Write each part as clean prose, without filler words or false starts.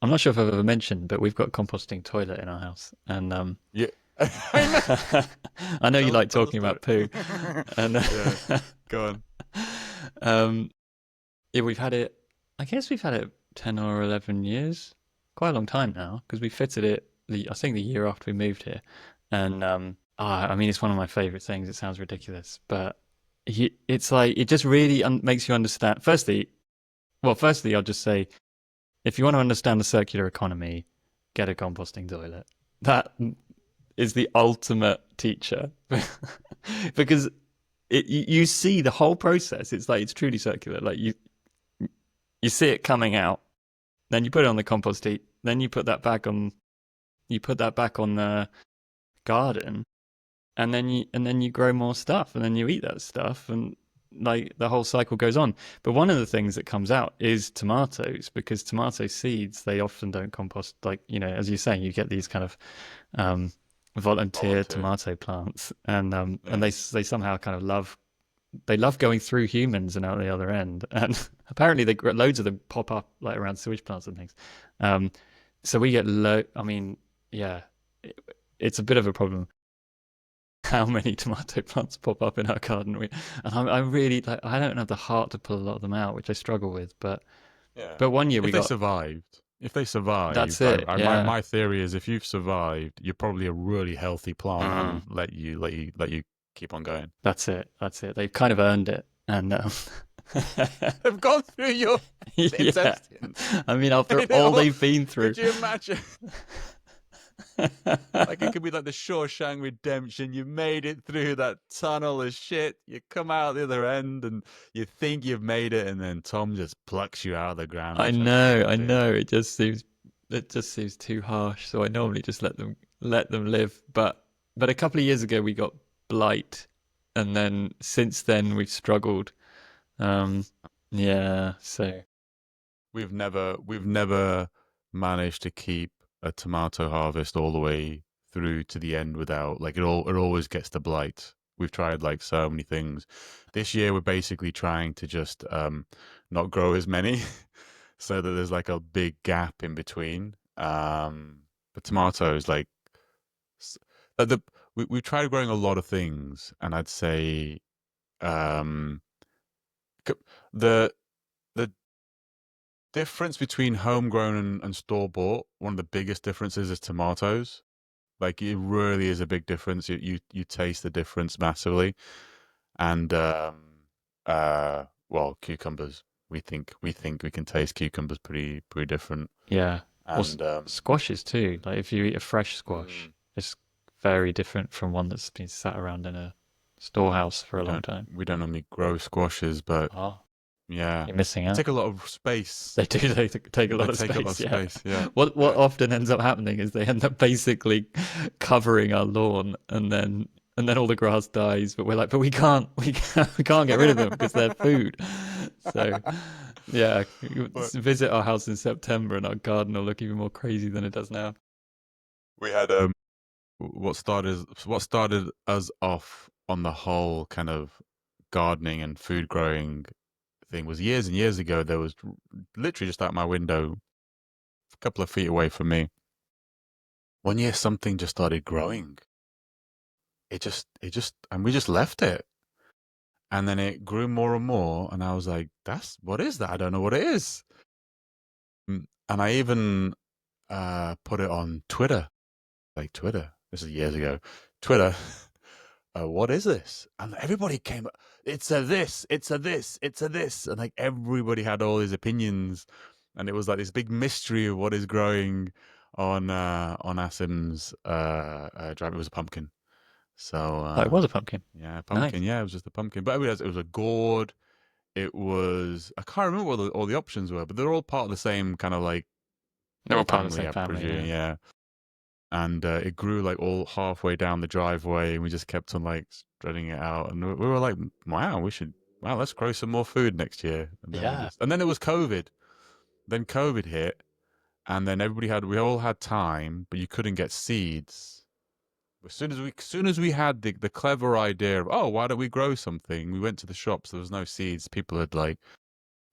I'm not sure if I've ever mentioned, but we've got a composting toilet in our house, and Yeah. I know. I know you like Tell the talking story. about poo, and Yeah, go on. um, yeah, we've had it. I guess we've had it 10 or 11 years, quite a long time now, because we fitted it. I think the year after we moved here, and I mean, it's one of my favorite things. It sounds ridiculous, but it's like it just really makes you understand. Firstly, I'll just say if you want to understand the circular economy, get a composting toilet. That is the ultimate teacher because you see the whole process. It's like it's truly circular. Like you see it coming out, then you put it on the compost heap, then you put that back on the garden, and then you grow more stuff, and then you eat that stuff, and like the whole cycle goes on. But one of the things that comes out is tomatoes, because tomato seeds, they often don't compost. Like, as you're saying, you get these kind of um, volunteer Volunteer. tomato plants, and Yeah. they somehow kind of love going through humans and out the other end. And apparently, loads of them pop up like around sewage plants and things. Um, so we get I mean, yeah, it, it's a bit of a problem how many tomato plants pop up in our garden. And I'm really like, I don't have the heart to pull a lot of them out, which I struggle with. Yeah. But one year we If they got survived, that's I, it. Yeah. my theory is if you've survived, you're probably a really healthy plant Mm, and let you keep on going. that's it. That's it. They've kind of earned it. And They've gone through your yeah, intestines. I mean, after Made it all all. they've been through. Could you imagine? Like it could be like the Shawshank Redemption. You made it through that tunnel of shit. You come out the other end and you think you've made it, and then Tom just plucks you out of the ground, I which I know, can't I do. know. It just seems too harsh. So I normally just let them live. But a couple of years ago we got blight, and then since then we've struggled. Um, yeah. So We've never managed to keep a tomato harvest all the way through to the end without like it always gets the blight. We've tried like so many things. This year we're basically trying to just not grow as many so that there's like a big gap in between. But tomatoes like s- the we've tried growing a lot of things, and I'd say um the the difference between homegrown and store bought, one of the biggest differences is tomatoes. Like it really is a big difference. You taste the difference massively. And well, cucumbers. We think we can taste cucumbers pretty different. yeah. Well, And squashes too. Like if you eat a fresh mm, squash, it's very different from one that's been sat around in a storehouse for a long time. we don't normally grow squashes, but Oh, yeah, you're missing they out. take a lot of space. They do. They take a They lot of take a lot of space. Yeah. space. Yeah, What yeah. often ends up happening is they end up basically covering our lawn, and then all the grass dies. But we're like, but we can't get rid of them because they're food. So yeah, you But visit our house in September, and our garden will look even more crazy than it does now. we had what started us off on the whole kind of gardening and food growing thing was years and years ago. There was literally just out my window, a couple of feet away from me. One year, something just started growing. And we just left it, and then it grew more and more. And I was like, "That's what is that? I don't know what it is." And I even put it on Twitter, like Twitter. This is years ago. Twitter. What is this? And everybody came, it's a this, it's a this, it's a this. And like everybody had all these opinions. And it was like this big mystery of what is growing on Asim's drive. It was a pumpkin. So Oh, it was a pumpkin. yeah, Nice. pumpkin. Yeah, it was just a pumpkin. But it was a gourd. It was, I can't remember what all the options were, but they're all part of the same kind of like They're all part of the family, same I family. presume. Yeah. Yeah. And it grew like all halfway down the driveway, and we just kept on like spreading it out. And we were like, "Wow, let's grow some more food next year." And then Yeah. and then it was COVID. Then COVID hit, and then we all had time, but you couldn't get seeds. As soon as we had the clever idea of, oh, why don't we grow something? We went to the shops. There was no seeds. People had like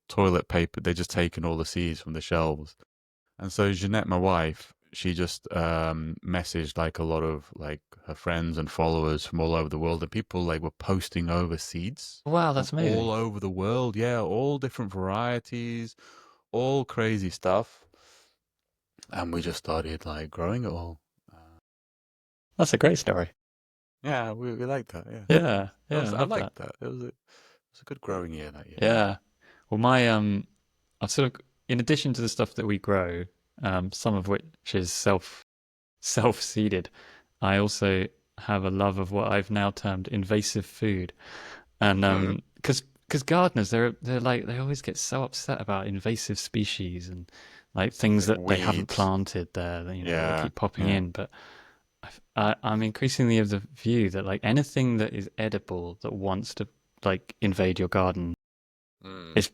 toilet paper. They just taken all the seeds from the shelves. And so Jeanette, my wife, she just messaged like a lot of like her friends and followers from all over the world, and people like were posting over seeds Wow, from that's amazing. all over the world. Yeah, all different varieties, all crazy stuff. And we just started like growing it all. That's a great story. Yeah, we liked that. Yeah, Yeah, that yeah, I was I love that. liked that. It was a good growing year that year. Yeah. Well, I've sort of, in addition to the stuff that we grow, some of which is self-seeded, I also have a love of what I've now termed invasive food. And Mm. because gardeners they're like they always get so upset about invasive species and like things Like that they haven't weeds. planted there, that Yeah, keep popping yeah. in. But I'm increasingly of the view that like anything that is edible that wants to like invade your garden Mm. is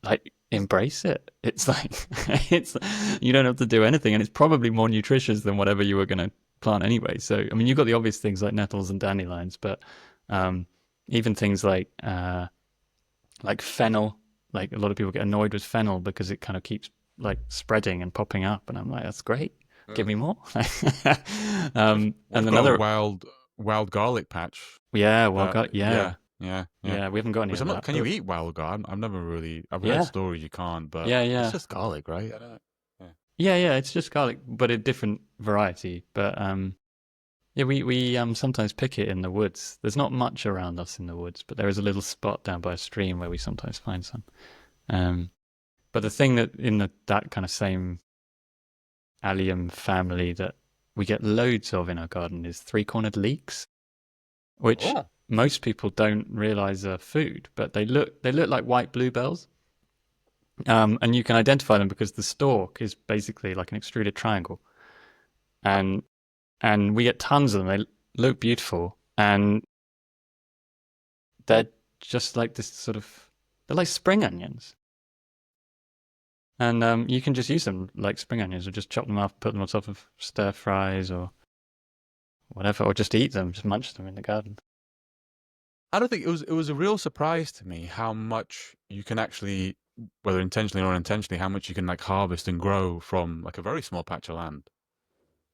like embrace it. It's like it's you don't have to do anything, and it's probably more nutritious than whatever you were going to plant anyway. So I mean, you've got the obvious things like nettles and dandelions, but um, even things like fennel. Like a lot of people get annoyed with fennel because it kind of keeps like spreading and popping up, and I'm like, that's great. Give me Mm. more. We've And we've got a another, wild garlic patch. yeah, well, That got yeah, yeah, yeah, yeah. yeah. We haven't got any Which of I'm not. that, Can you but eat wild garlic? I've never really. I've heard yeah, stories you can't, but yeah, it's yeah. just garlic, right? I don't know. Yeah. Yeah, yeah, it's just garlic, but a different variety. But yeah, we sometimes pick it in the woods. There's not much around us in the woods, but there is a little spot down by a stream where we sometimes find some. Um, but the thing that in that kind of same allium family that we get loads of in our garden is three-cornered leeks, which Oh. most people don't realize are food, but they look like white bluebells. And you can identify them because the stalk is basically like an extruded triangle, and we get tons of them. They look beautiful, and they're just like this sort of they're like spring onions, and you can just use them like spring onions, or just chop them up, put them on top of stir fries or whatever, or just eat them, just munch them in the garden. I don't think it was a real surprise to me how much you can actually, whether intentionally or unintentionally, how much you can like harvest and grow from like a very small patch of land.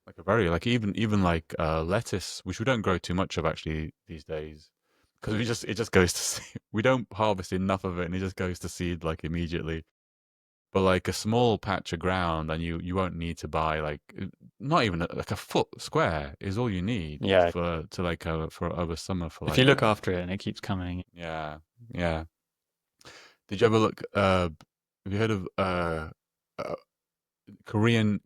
Like a very like even like lettuce, which we don't grow too much of actually these days, because we just it just goes to seed. We don't harvest enough of it, and it just goes to seed like immediately. But like a small patch of ground, and you won't need to buy like not even like a foot square is all you need Yeah, for to like for over summer for if you like look after it and it keeps coming. yeah, yeah. Did you ever look? Have you heard of uh Korean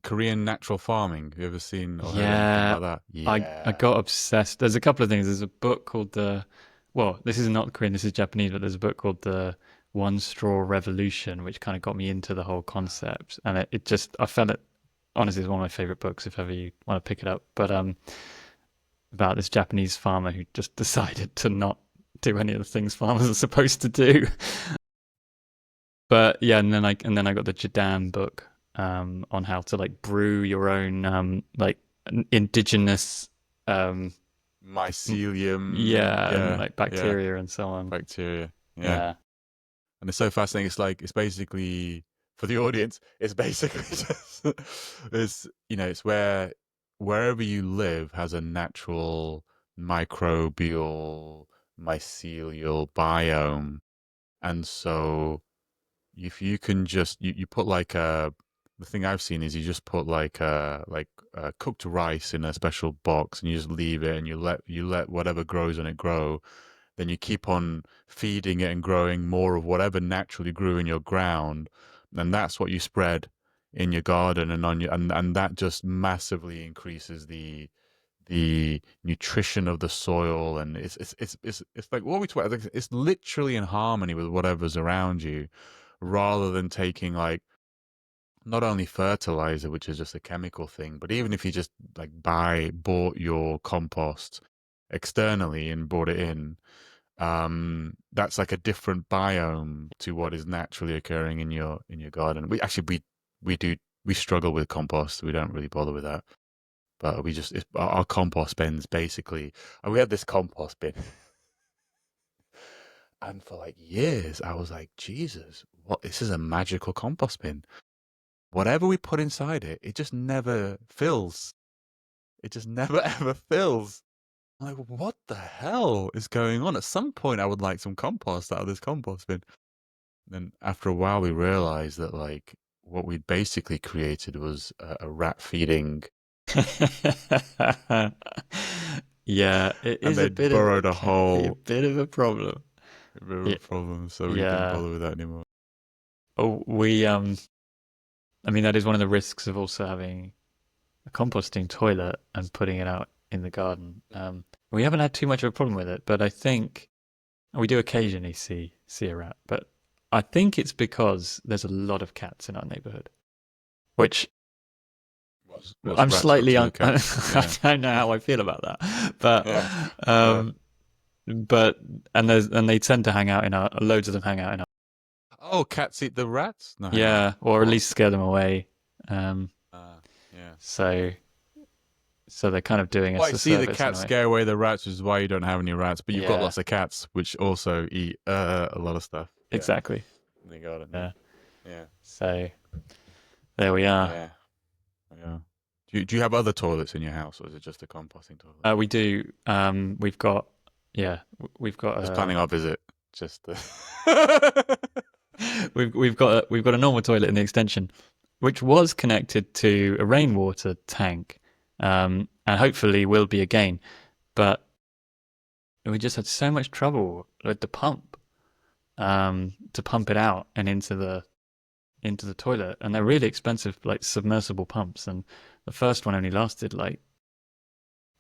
natural farming? Have you ever seen or heard anything Yeah, about that? I Yeah. got obsessed. There's a couple of things. There's a book called the well, this is not Korean, this is Japanese, but there's a book called the One Straw Revolution, which kind of got me into the whole concept. And it just I found it honestly it's one of my favorite books if ever you want to pick it up. But about this Japanese farmer who just decided to not do any of the things farmers are supposed to do. But yeah, and then I got the Jadam book on how to like brew your own like indigenous um Mycelium, yeah, and yeah, like yeah, bacteria and so on. bacteria, yeah. Yeah. And it's so fascinating. It's like it's basically for the audience. It's basically just it's it's wherever you live has a natural microbial mycelial biome, and so if you can just you put like a the thing I've seen is you just put like cooked rice in a special box and you just leave it and you let whatever grows on it grow, then you keep on feeding it and growing more of whatever naturally grew in your ground, and that's what you spread in your garden and on your and that just massively increases the nutrition of the soil, and it's like what we talk about. It's literally in harmony with whatever's around you, rather than taking like not only fertilizer, which is just a chemical thing, but even if you just like bought your compost externally and brought it in, that's like a different biome to what is naturally occurring in your garden. We struggle with compost. We don't really bother with that, but our compost bins basically. And we had this compost bin, and for like years I was like, Jesus, what? This is a magical compost bin. whatever we put inside it, it just never fills. It just never ever fills. I'm like, what the hell is going on? At some point, I would like some compost out of this compost bin. Then after a while, we realized that like what we'd basically created was a rat feeding, Yeah, it and is a they'd bit of burrowed it a can be a hole. bit of a problem. A bit of a Yeah, problem, so we didn't yeah. bother with that anymore. Oh, I mean that is one of the risks of also having a composting toilet and putting it out in the garden. We haven't had too much of a problem with it, but I think we do occasionally see a rat. But I think it's because there's a lot of cats in our neighborhood, which What's I'm rats got slightly to do with I cats? Yeah, don't know how I feel about that, but yeah, yeah. um, but and they tend to hang out in our loads of them hang out in our Oh, cats eat the rats? No, hang on. yeah, or at What? least scare them away. Um, Yeah. so so they're kind of doing Well, I us a see the service in a cats way. scare away the rats, which is why you don't have any rats. But you've got Yeah, lots of cats, which also eat a lot of stuff. Yeah, exactly. in the garden. Yeah. Yeah, yeah, So there we are. yeah, yeah. Do you have other toilets in your house, or is it just a composting toilet? We do. We've got yeah, we've got Just planning our visit. Just we've got a normal toilet in the extension, which was connected to a rainwater tank, and hopefully will be again. But we just had so much trouble with the pump, to pump it out and into the toilet, and they're really expensive, like submersible pumps. And the first one only lasted like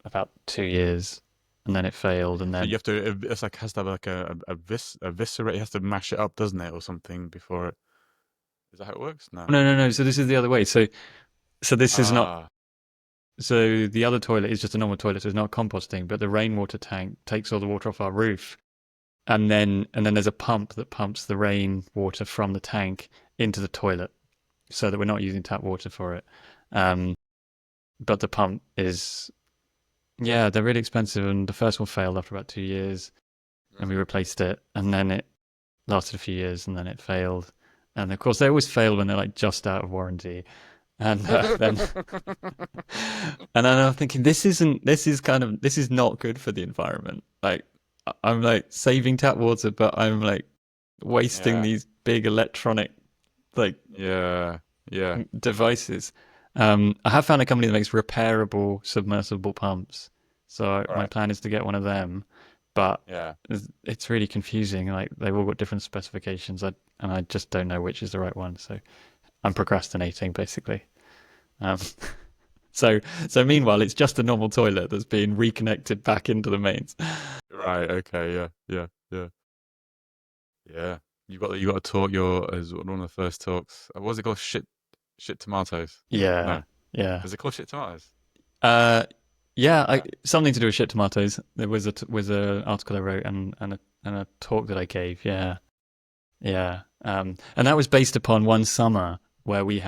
about 2 years, and then it failed, and so then you have to. It's like has to have like a viscerate. You have to mash it up, doesn't it, or something before it. Is that how it works? No. no. So this is the other way. So this is not. Ah, So the other toilet is just a normal toilet, so it's not composting. But the rainwater tank takes all the water off our roof, and then there's a pump that pumps the rainwater from the tank into the toilet, so that we're not using tap water for it. Um, but the pump is yeah, they're really expensive, and the first one failed after about 2 years, and we replaced it, and then it lasted a few years, and then it failed, and of course they always fail when they're like just out of warranty, and then and then I'm thinking this is not good for the environment. Like I'm like saving tap water, but I'm like wasting yeah, these big electronic like yeah, yeah. devices. I have found a company that makes repairable submersible pumps, so my Right. plan is to get one of them. But Yeah. it's really confusing. Like they've all got different specifications, and I just don't know which is the right one. So I'm procrastinating basically. Um, so meanwhile, it's just a normal toilet that's being reconnected back into the mains. Right. Okay. Yeah. Yeah. Yeah. Yeah. You got to talk your as one of the first talks. What was it called? Shit tomatoes. Yeah, No. yeah. Is it called shit tomatoes? Uh, yeah, Yeah. something to do with shit tomatoes. There was was a article I wrote and a talk that I gave. Yeah, yeah. And that was based upon one summer where we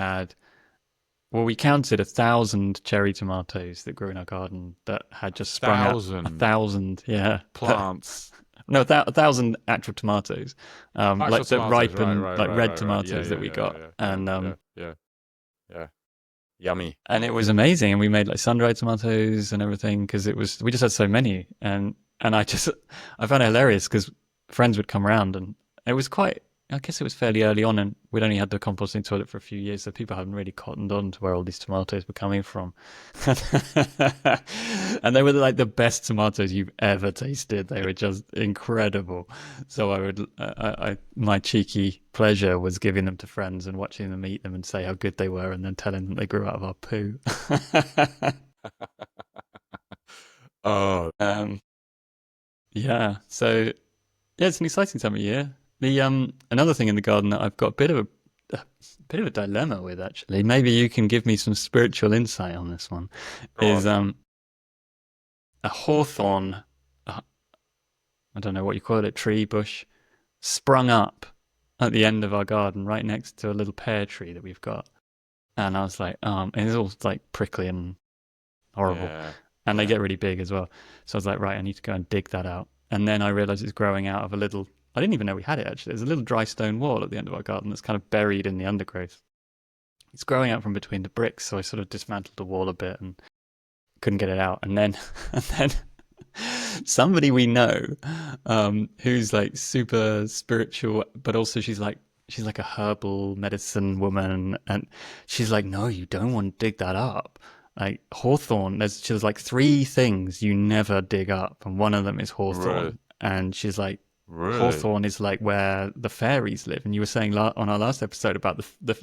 counted 1,000 cherry tomatoes that grew in our garden that had A just sprung out. A thousand thousand, yeah. plants. No, 1,000 actual tomatoes, Actual like that tomatoes. Right. ripen, Right. like Right. red Right. Right. Yeah. tomatoes that Yeah. we Yeah. got, Yeah. Yeah. Yeah. Yeah. Yeah. Yummy. and it was amazing. And we made like sun-dried tomatoes and everything because we just had so many, and I found it hilarious because friends would come around, and it was quite. I guess it was fairly early on, and we'd only had the composting toilet for a few years, so people hadn't really cottoned on to where all these tomatoes were coming from. And they were like the best tomatoes you've ever tasted. They were just incredible. So my cheeky pleasure was giving them to friends and watching them eat them and say how good they were, and then telling them they grew out of our poo. Oh. um, yeah. So yeah, it's an exciting time of year. The another thing in the garden that I've got a bit of a dilemma with actually. Maybe you can give me some spiritual insight on this one. Go Is on. a hawthorn, I don't know what you call it, tree bush, sprung up at the end of our garden, right next to a little pear tree that we've got. And I was like, and it's all like prickly and horrible, Yeah. and they Yeah. get really big as well. So I was like, right, I need to go and dig that out. And then I realized it's growing out of a little. I didn't even know we had it actually. There's a little dry stone wall at the end of our garden that's kind of buried in the undergrowth. it's growing out from between the bricks. So I sort of dismantled the wall a bit and couldn't get it out. And then, and then somebody we know, who's like super spiritual, but also she's like a herbal medicine woman, and she's like, no, you don't want to dig that up. Like hawthorn, there's like three things you never dig up, and one of them is Really, hawthorn. And she's like, really. hawthorn is like where the fairies live. And you were saying on our last episode about Don't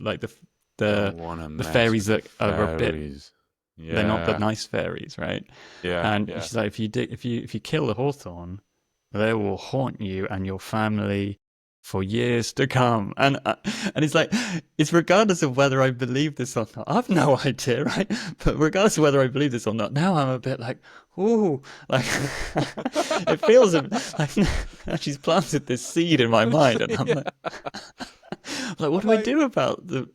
the want to the mess fairies with the that are a bit, fairies. they're not the Yeah, nice fairies, right? yeah, And yeah. she's like, if you kill the hawthorn, they will haunt you and your family for years to come. And it's like, it's regardless of whether I believe this or not. I've no idea, right? But regardless of whether I believe this or not, now I'm a bit like, ooh, like it feels like she's planted this seed in my mind, and I'm Yeah. like, what I'm do I like, do about the?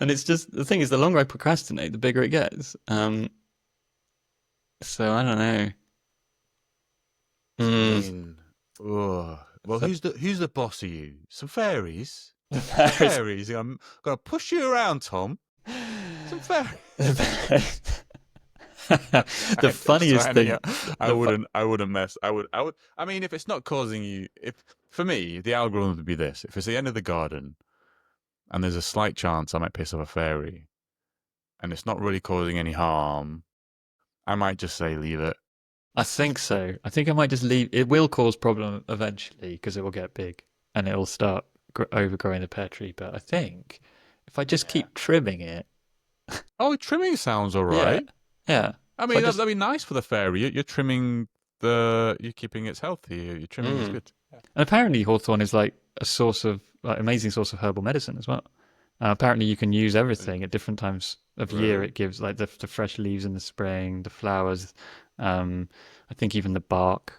And it's just the thing is, the longer I procrastinate, the bigger it gets. So I don't know. I Mm. mean, oh, well, So, who's the boss of you? Some fairies? the Some fairies. fairies. I'm gonna push you around, Tom. Some fairies. The I'm just funniest trying to. thing, I the fu- wouldn't. I wouldn't mess. I would. I would. I mean, if it's not causing you, if for me, the algorithm would be this: if it's the end of the garden and there's a slight chance I might piss off a fairy, and it's not really causing any harm, I might just say leave it. I think so. I think I might just leave. It will cause problem eventually because it will get big and it will start overgrowing the pear tree. But I think if I just Yeah. keep trimming it, Oh, trimming sounds all yeah, right. yeah. I If I mean, just that'd be nice for the fairy. You're trimming the. You're keeping it healthy. Your trimming is mm. good. Yeah. And apparently hawthorn is like a source of like amazing source of herbal medicine as well. Apparently you can use everything at different times of year. Really? It gives like the fresh leaves in the spring, the flowers. I think even the bark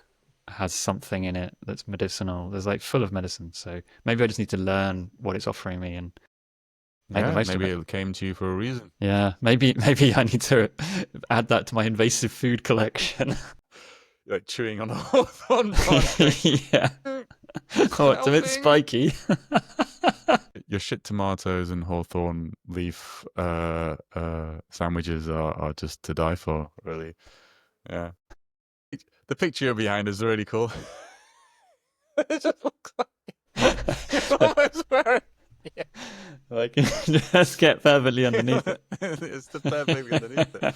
has something in it that's medicinal. There's like full of medicine. So maybe I just need to learn what it's offering me and make the Yeah. most of Maybe it. it came to you for a reason. Yeah, maybe I need to add that to my invasive food collection. Like chewing on a hawthorn branch. Yeah. It's Oh, it's a bit helping. spiky. Your shit tomatoes and hawthorn leaf sandwiches are just to die for. Really. Yeah. The picture behind is really cool. It just looks like you're almost wearing. Yeah. I can just get perfectly underneath it. It's the perfect underneath it. Yeah,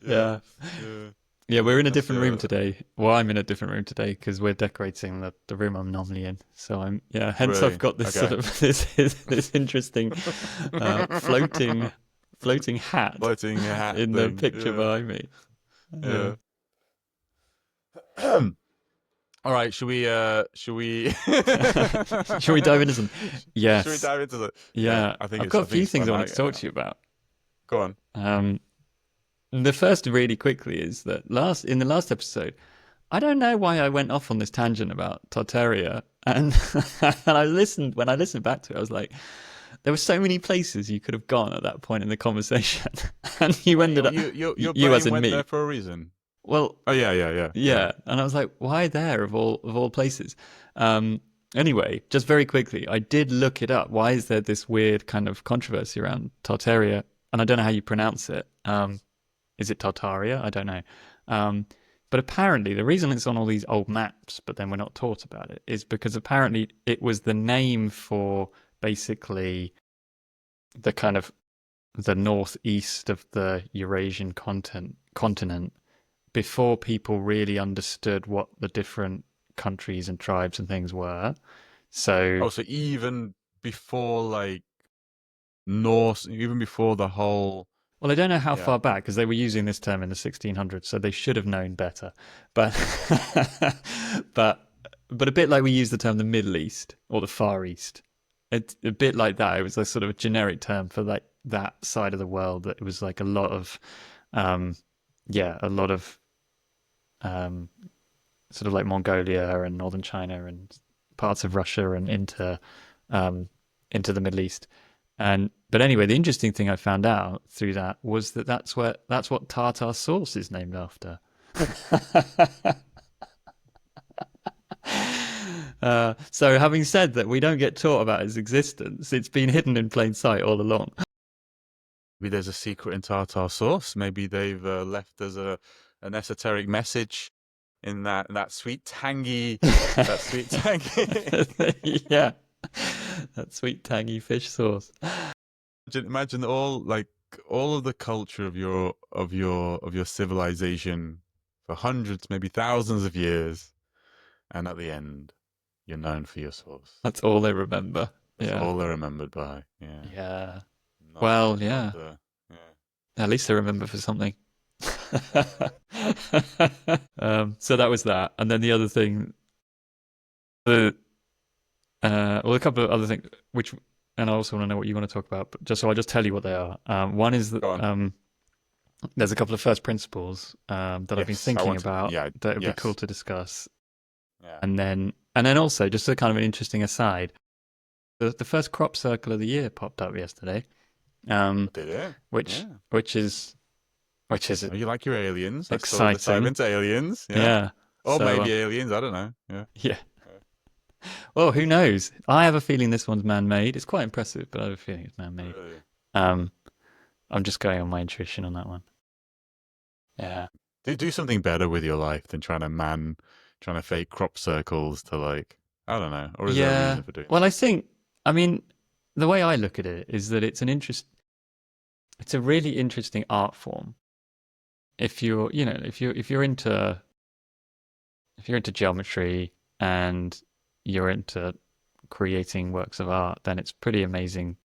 Yeah. yeah. Yeah, we're in a That's different room today. Well, I'm in a different room today because we're decorating the room I'm normally in. So I'm yeah. Hence, I've really got this sort okay. of this interesting floating hat Lighting a hat in the thing. picture behind me. Yeah. Yeah, yeah. All right, should we? Should we? Shall we dive into some? Should we Yes. dive into the? Yeah, Yeah. I think I've it's. got I a think few it's things fun. I wanted to talk to you about. Go on. Um, the first, really quickly, is that in the last episode, I don't know why I went off on this tangent about Tartaria, and and when I listened back to it, I was like, there were so many places you could have gone at that point in the conversation, and you ended up Your you as brain in went there me. for a reason. Well, Oh yeah, yeah, yeah, yeah. yeah, and I was like, why there of all places? Um, anyway, just very quickly, I did look it up. Why is there this weird kind of controversy around Tartaria? And I don't know how you pronounce it. Is it Tartaria? I don't know. Um, but apparently, the reason it's on all these old maps, but then we're not taught about it, is because apparently it was the name for basically the kind of the northeast of the Eurasian continent before people really understood what the different countries and tribes and things were. So, Oh, so even before like Norse, even before the whole. well, I don't know how Yeah. far back because they were using this term in the 1600s, so they should have known better. But, but, but a bit like we use the term the Middle East or the Far East, it's a bit like that. It was a sort of a generic term for like that side of the world. That it was like a lot of, um, yeah, a lot of um, sort of like Mongolia and northern China and parts of Russia and um, into the Middle East. And but anyway, the interesting thing I found out through that was that that's what tartar sauce is named after. So having said that, we don't get taught about its existence. It's been hidden in plain sight all along. Maybe there's a secret in tartar sauce. Maybe they've left us an esoteric message in that sweet tangy, that sweet tangy. Yeah, that sweet tangy fish sauce. Imagine all of the culture of your civilization for hundreds, maybe thousands of years, and at the end, you're known for your sauce. That's all they remember. That's Yeah, all they're remembered by. Yeah, yeah. not Well, not yeah. the yeah. At least they remember for something. So that was that, and then the other thing, the well, a couple of other things, which, and I also want to know what you want to talk about, but just so I just tell you what they are. One is that Go on. there's a couple of first principles that I've been Yes, I thinking want to. about Yeah, that would be cool yes, to discuss, yeah. and then also just a kind of an interesting aside. The first crop circle of the year popped up yesterday, Did it? which Yeah. which is which is Oh, you like your aliens? I saw the dive exciting. into aliens. Yeah. Yeah. Or So maybe aliens. I don't know. Yeah. yeah. Well, who knows? I have a feeling this one's man-made. It's quite impressive, but I have a feeling it's man-made. Really. Um, I'm just going on my intuition on that one. Yeah. Do something better with your life than trying to fake crop circles to like I don't know. Or is there a Yeah. reason for doing Well, I mean, the way I look at it is that it's a really interesting art form. If you're into geometry and you're into creating works of art, then it's pretty amazing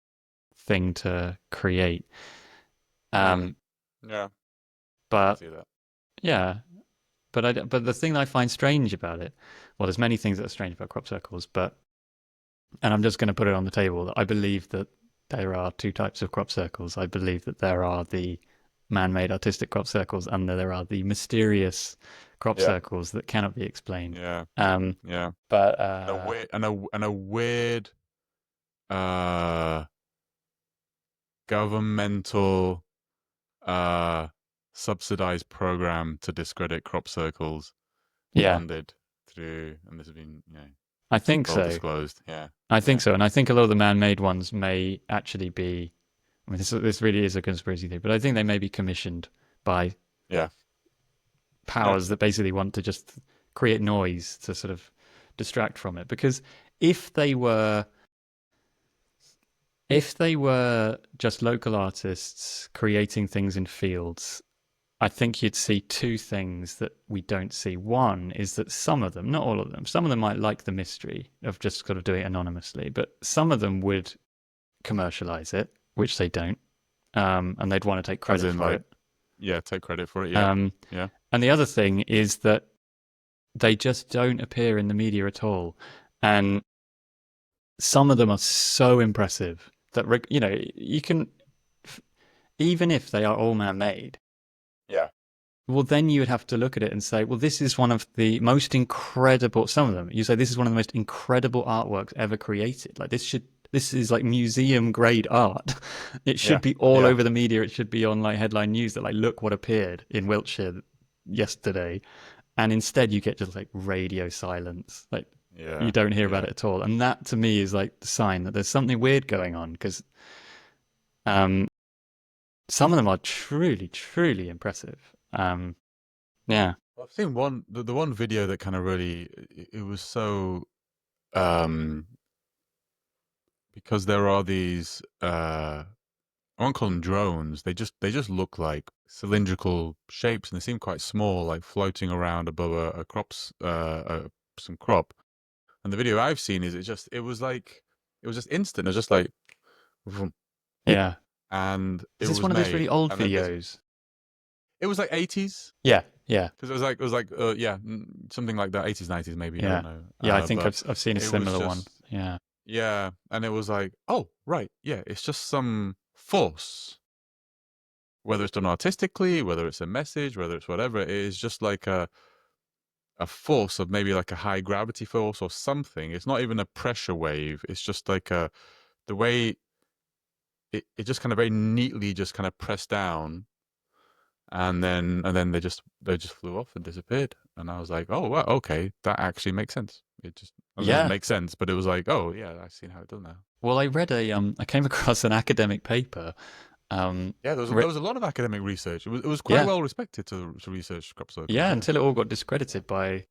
thing to create. that? Mm. Um, Yeah, I can but see that. yeah, but the thing I find strange about it, well, there's many things that are strange about crop circles, and I'm just going to put it on the table that I believe that there are two types of crop circles. I believe that there are the man-made artistic crop circles, and there are the mysterious crop Yeah. circles that cannot be explained. Yeah. Um, Yeah. but And a weird uh governmental uh subsidized program to discredit crop circles yeah, funded through and this has been, I think well so. disclosed. Yeah. I think Yeah. so, and I think a lot of the man-made ones may actually be. I mean, this really is a conspiracy theory, but I think they may be commissioned by Yeah. Yeah. powers that basically want to just create noise to sort of distract from it. Because if they were if they were just local artists creating things in fields, I think you'd see two things that we don't see. One is that some of them, not all of them, some of them might like the mystery of just sort of doing it anonymously, but some of them would commercialize it, which they don't, and they'd want to take As credit in for like it. yeah, take credit for it. Yeah. Um, Yeah. and the other thing is that they just don't appear in the media at all, and some of them are so impressive that you can, even if they are all man-made. Yeah. Well, then you would have to look at it and say, well, this is one of the most incredible. Some of them, you say, this is one of the most incredible artworks ever created. Like this is like museum grade art. It should Yeah. be all Yeah. over the media. It should be on like headline news that like, look what appeared in Wiltshire yesterday. And instead, you get just like radio silence. Like you Yeah. don't hear about Yeah. it at all. And that to me is like the sign that there's something weird going on because um, some of them are truly, truly impressive. Yeah. I've seen the one video that kind of really it was so um because there are these I won't call them drones. They just look like cylindrical shapes and they seem quite small, like floating around above a crops some crop. And the video I've seen is it was just instant. It was just like vroom, Yeah. and Is it this was one of those really made. old And then this videos? it was like 80s Yeah. Yeah. because it was like yeah, something like that, 80s 90s maybe, I Yeah. don't know. Yeah. I think But I've seen a it was similar one. just Yeah. yeah, and it was like, oh, right, yeah, it's just some force, whether it's done artistically, whether it's a message, whether it's whatever, it is just like a force of maybe like a high gravity force or something. It's not even a pressure wave. It's just like the way it just kind of very neatly just kind of pressed down and then they just flew off and disappeared. And I was like, oh, well, okay, that actually makes sense. It just It doesn't Yeah. make sense, but it was like, oh yeah, I've seen how it does now. Well, I came across an academic paper. Um, Yeah, ri- there was a lot of academic research. It was quite yeah, well respected to research crop circles. yeah, Yeah, until it all got yeah, discredited by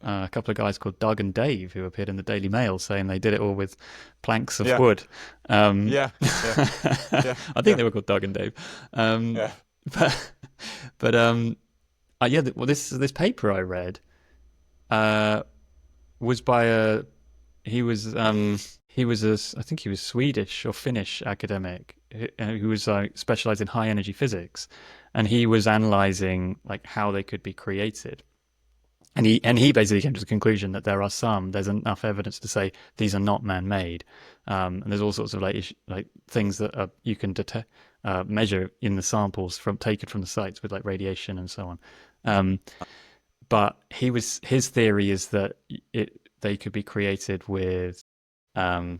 yeah, a couple of guys called Doug and Dave who appeared in the Daily Mail saying they did it all with planks of yeah, wood. yeah, yeah, yeah, I think yeah, they were called Doug and Dave. Um, yeah. but but yeah, well, this paper I read uh, was by a he was a I think he was Swedish or Finnish academic who was specialized in high energy physics, and he was analyzing like how they could be created. And he basically came to the conclusion that there's enough evidence to say these are not man made, and there's all sorts of like things that you can detect, measure in the samples from taken from the sites with like radiation and so on. Um, but his theory is that they could be created with um,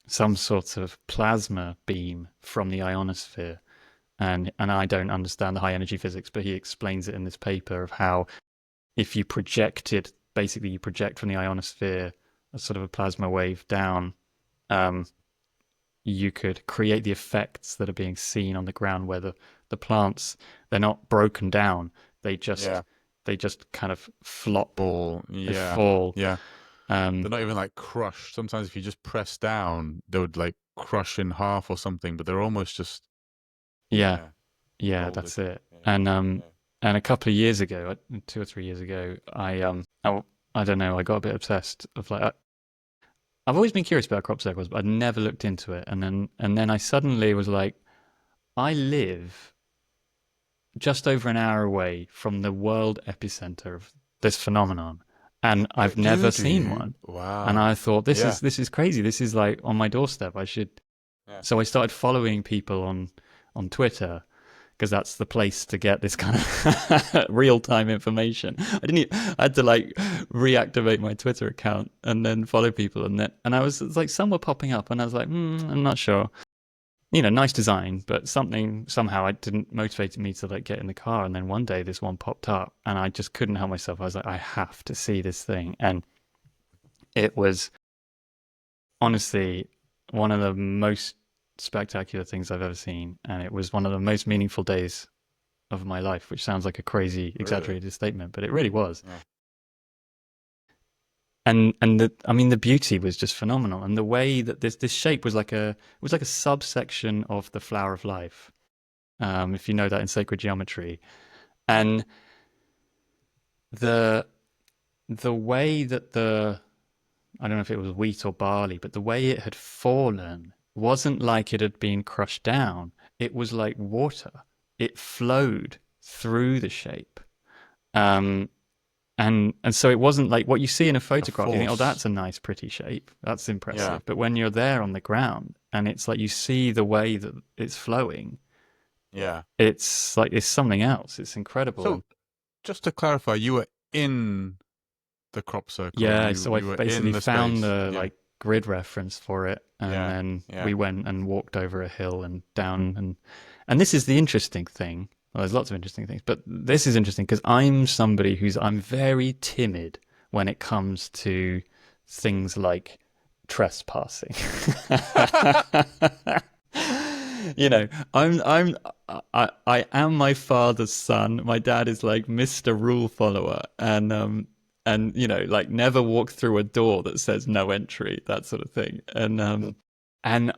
some sort of plasma beam from the ionosphere. And I don't understand the high energy physics, but he explains it in this paper of how if you projected, basically you project from the ionosphere a sort of a plasma wave down, um, you could create the effects that are being seen on the ground where the plants, they're not broken down, they just Yeah. they just kind of flop, Ball. they Yeah, fall. yeah. Um, They're not even like crushed. Sometimes if you just press down, they would like crush in half or something. But they're almost just yeah, yeah yeah, molded. that's it. Yeah, And yeah. and a couple of years ago, 2 or 3 years ago, I don't know, I got a bit obsessed of like I've always been curious about crop circles, but I'd never looked into it. And then I suddenly was like, I live just over an hour away from the world epicenter of this phenomenon, and I've never Do seen you? one. And Wow. I thought Yeah, this is crazy. This is like on my doorstep. I should. yeah. So I started following people on Twitter because that's the place to get this kind of real time information. I had to like reactivate my Twitter account and then follow people, and I was it's like some were popping up, and I was like, I'm not sure. Nice design, but something somehow I didn't motivate me to like get in the car. And then one day this one popped up, and I just couldn't help myself. I was like, I have to see this thing, and it was honestly one of the most spectacular things I've ever seen, and it was one of the most meaningful days of my life, which sounds like a crazy, Really? exaggerated statement, but it really was. Yeah. And I mean, the beauty was just phenomenal, and the way that this shape was like a subsection of the flower of life, if you know that in sacred geometry, and the the way that I don't know if it was wheat or barley, but the way it had fallen wasn't like it had been crushed down. It was like water. It flowed through the shape. Um, and so it wasn't like what you see in a The photograph. You think, oh, force. that's a nice, pretty shape. That's Yeah, impressive. But when you're there on the ground and it's like you see the way that it's flowing, yeah. it's like it's something else. It's incredible. So And just to clarify, you were in the crop circle. yeah, so I You were in basically the found space. the Yeah, like grid reference for it, and yeah, then yeah. we went and walked over a hill and down, and this is the interesting thing. Well, there's lots of interesting things, but this is interesting because I'm somebody I'm very timid when it comes to things like trespassing. I am my father's son. My dad is like Mr. Rule Follower, and like never walk through a door that says no entry, that sort of thing. And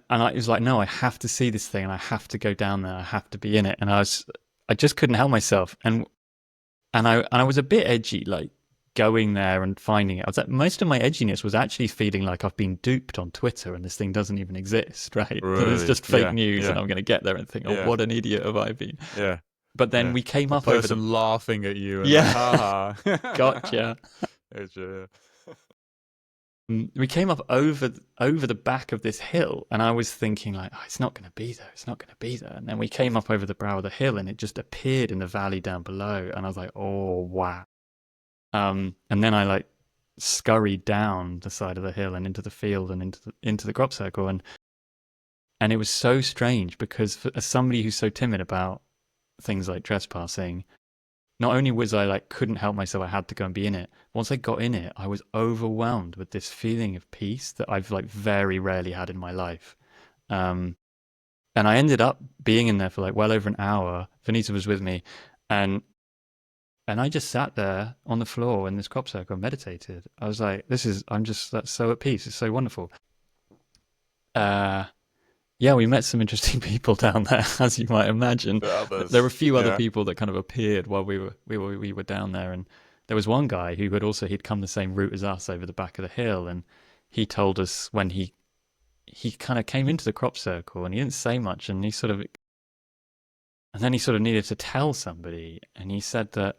I was like, no, I have to see this thing, and I have to go down there. I have to be in it. And I just couldn't help myself. And I was a bit edgy, like going there and finding it. I was like, most of my edginess was actually feeling like I've been duped on Twitter and this thing doesn't even exist, right? That it's Really? just fake Yeah, news, and yeah, I'm going to get there and think, oh, yeah, what an idiot have I been? yeah, But then yeah. we came A up over the person laughing at you and like, yeah, ha ha. gotcha. It's, We came up over the back of this hill, and I was thinking like, oh, it's not going to be there. It's not going to be there. And then we came up over the brow of the hill, and it just appeared in the valley down below, and I was like, oh wow. And then I like scurried down the side of the hill and into the field and into the crop circle, and it was so strange because as somebody who's so timid about things like trespassing, not only was I like couldn't help myself, I had to go and be in it. Once I got in it, I was overwhelmed with this feeling of peace that I've like very rarely had in my life. Um, and I ended up being in there for like well over an hour. Vanita was with me, and I just sat there on the floor in this crop circle and meditated. I was like, this is, I'm just that's so at peace. It's so wonderful. Uh, yeah, we met some interesting people down there, as you might imagine. The There were a others, few other yeah. people that kind of appeared while we were down there, and there was one guy who had also he'd come the same route as us over the back of the hill, and he told us when he kind of came into the crop circle and he didn't say much, and then he sort of needed to tell somebody, and he said that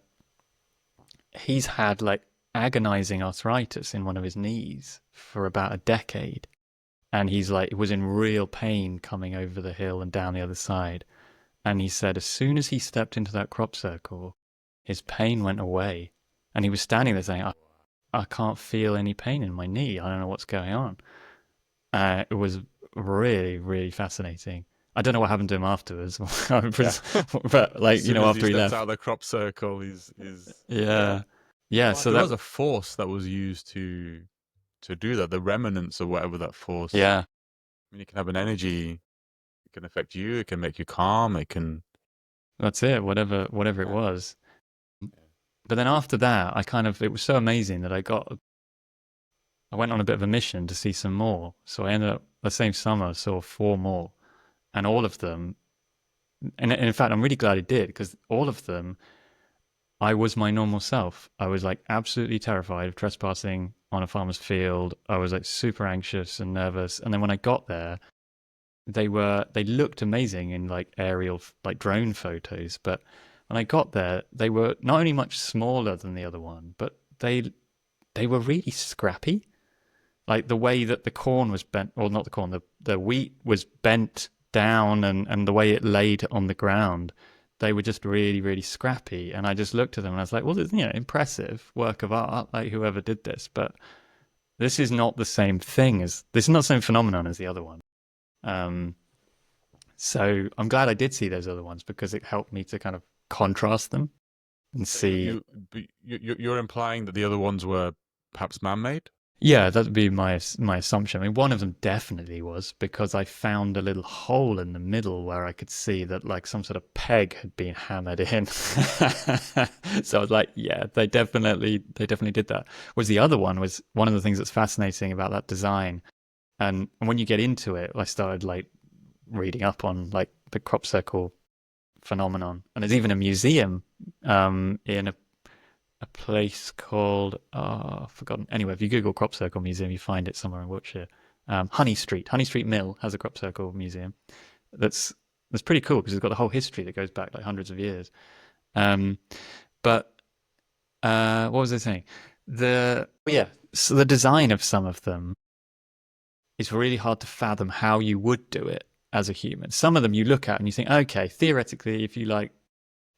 he's had like agonizing arthritis in one of his knees for about a decade, and he's like was in real pain coming over the hill and down the other side. And he said as soon as he stepped into that crop circle, his pain went away. And he was standing there saying, I can't feel any pain in my knee. I don't know what's going on. It was really, really fascinating. I don't know what happened to him afterwards, Yeah. but As like, soon as he after he steps out left. of the crop circle, he's yeah. Yeah. Yeah. Well, So there was that, a force that was used to do that. The remnants of whatever that force. yeah, I mean, you can have an energy. It can affect you. It can make you calm. It can. that's it. Whatever it Yeah. was. But then after that, it was so amazing that I went on a bit of a mission to see some more. So I ended up the same summer saw four more, and all of them. And in fact, I'm really glad I did because all of them, I was my normal self. I was like absolutely terrified of trespassing on a farmer's field. I was like super anxious and nervous. And then when I got there, they looked amazing in like aerial like drone photos. But when I got there, they were not only much smaller than the other one, but they were really scrappy, like the way that the corn was bent, or not the corn, the wheat was bent down, and the way it laid on the ground, they were just really, really scrappy. And I just looked at them and I was like, well, impressive work of art, like whoever did this, but this is not the same phenomenon as the other one. Um, so I'm glad I did see those other ones because it helped me to kind of contrast them and So see. you're implying that the other ones were perhaps man-made? Yeah, that would be my assumption. I mean, one of them definitely was because I found a little hole in the middle where I could see that like some sort of peg had been hammered in. So I was like, yeah, they definitely did that. Whereas the other one was one of the things that's fascinating about that design. And when you get into it, I started like reading up on like the crop circle phenomenon, and there's even a museum in a place called I've forgotten. Anyway, if you Google crop circle museum, you find it somewhere in Wiltshire. Honey Street Mill has a crop circle museum. That's that's pretty cool because it's got the whole history that goes back like hundreds of years. Um, but what was I saying? So the design of some of them is really hard to fathom how you would do it as a human. Some of them you look at and you think, okay, theoretically, if you like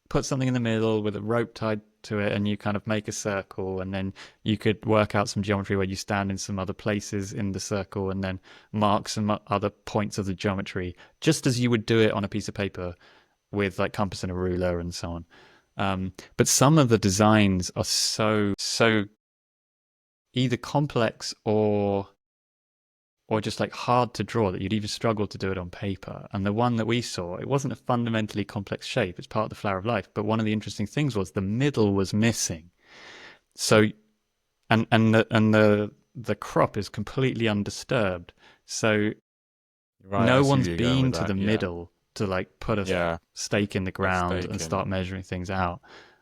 put something in the middle with a rope tied to it and you kind of make a circle, and then you could work out some geometry where you stand in some other places in the circle and then mark some other points of the geometry just as you would do it on a piece of paper with like compass and a ruler and so on. But some of the designs are so either complex or just like hard to draw that you'd even struggle to do it on paper. And the one that we saw, it wasn't a fundamentally complex shape. It's part of the flower of life. But one of the interesting things was the middle was missing. So and the crop is completely undisturbed. So Right, I no see one's where you're going with been to the that. Yeah, middle to like put a yeah, stake in the a ground stake and in start measuring things out.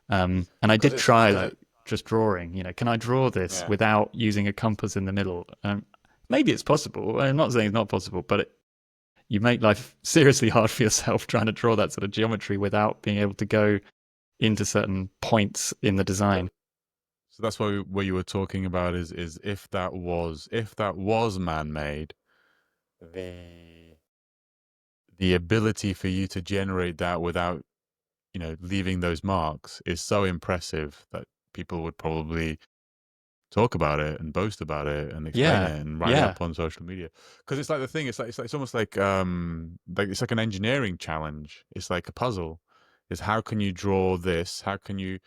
And I because did it's try like just drawing. Can I draw this yeah. without using a compass in the middle? Maybe it's possible. I'm not saying it's not possible, but you make life seriously hard for yourself trying to draw that sort of geometry without being able to go into certain points in the design. So that's what you were talking about is if that was man-made, the the ability for you to generate that without leaving those marks is so impressive that people would probably talk about it and boast about it and explain Yeah, it and write it yeah, up on social media because it's like the thing it's almost like it's like an engineering challenge. It's like a puzzle. is how can you draw this? How can you?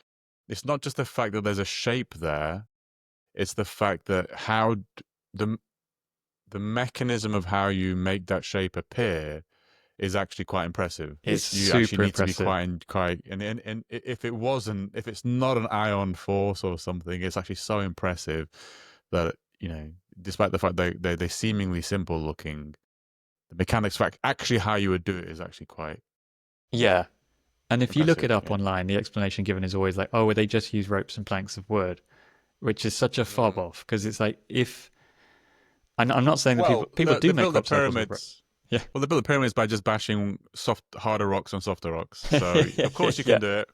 It's not just the fact that there's a shape there. It's the fact that the the mechanism of how you make that shape appear is actually quite impressive. It's You actually super need to be impressive. quite and if it wasn't, if it's not an ion force or something, it's actually so impressive that, despite the fact they're seemingly simple looking, the mechanics fact actually how you would do it is actually quite Yeah. And if you look it impressive. up online, the explanation given is always like, oh, well, they just use ropes and planks of wood, which is such a fob Mm. off because it's like if I'm not saying that people Well, people they do make built the crop circles with rope. pyramids. Yeah. Well, they built the pyramids by just bashing harder rocks on softer rocks. So Yeah, of yeah, course you yeah. can do it.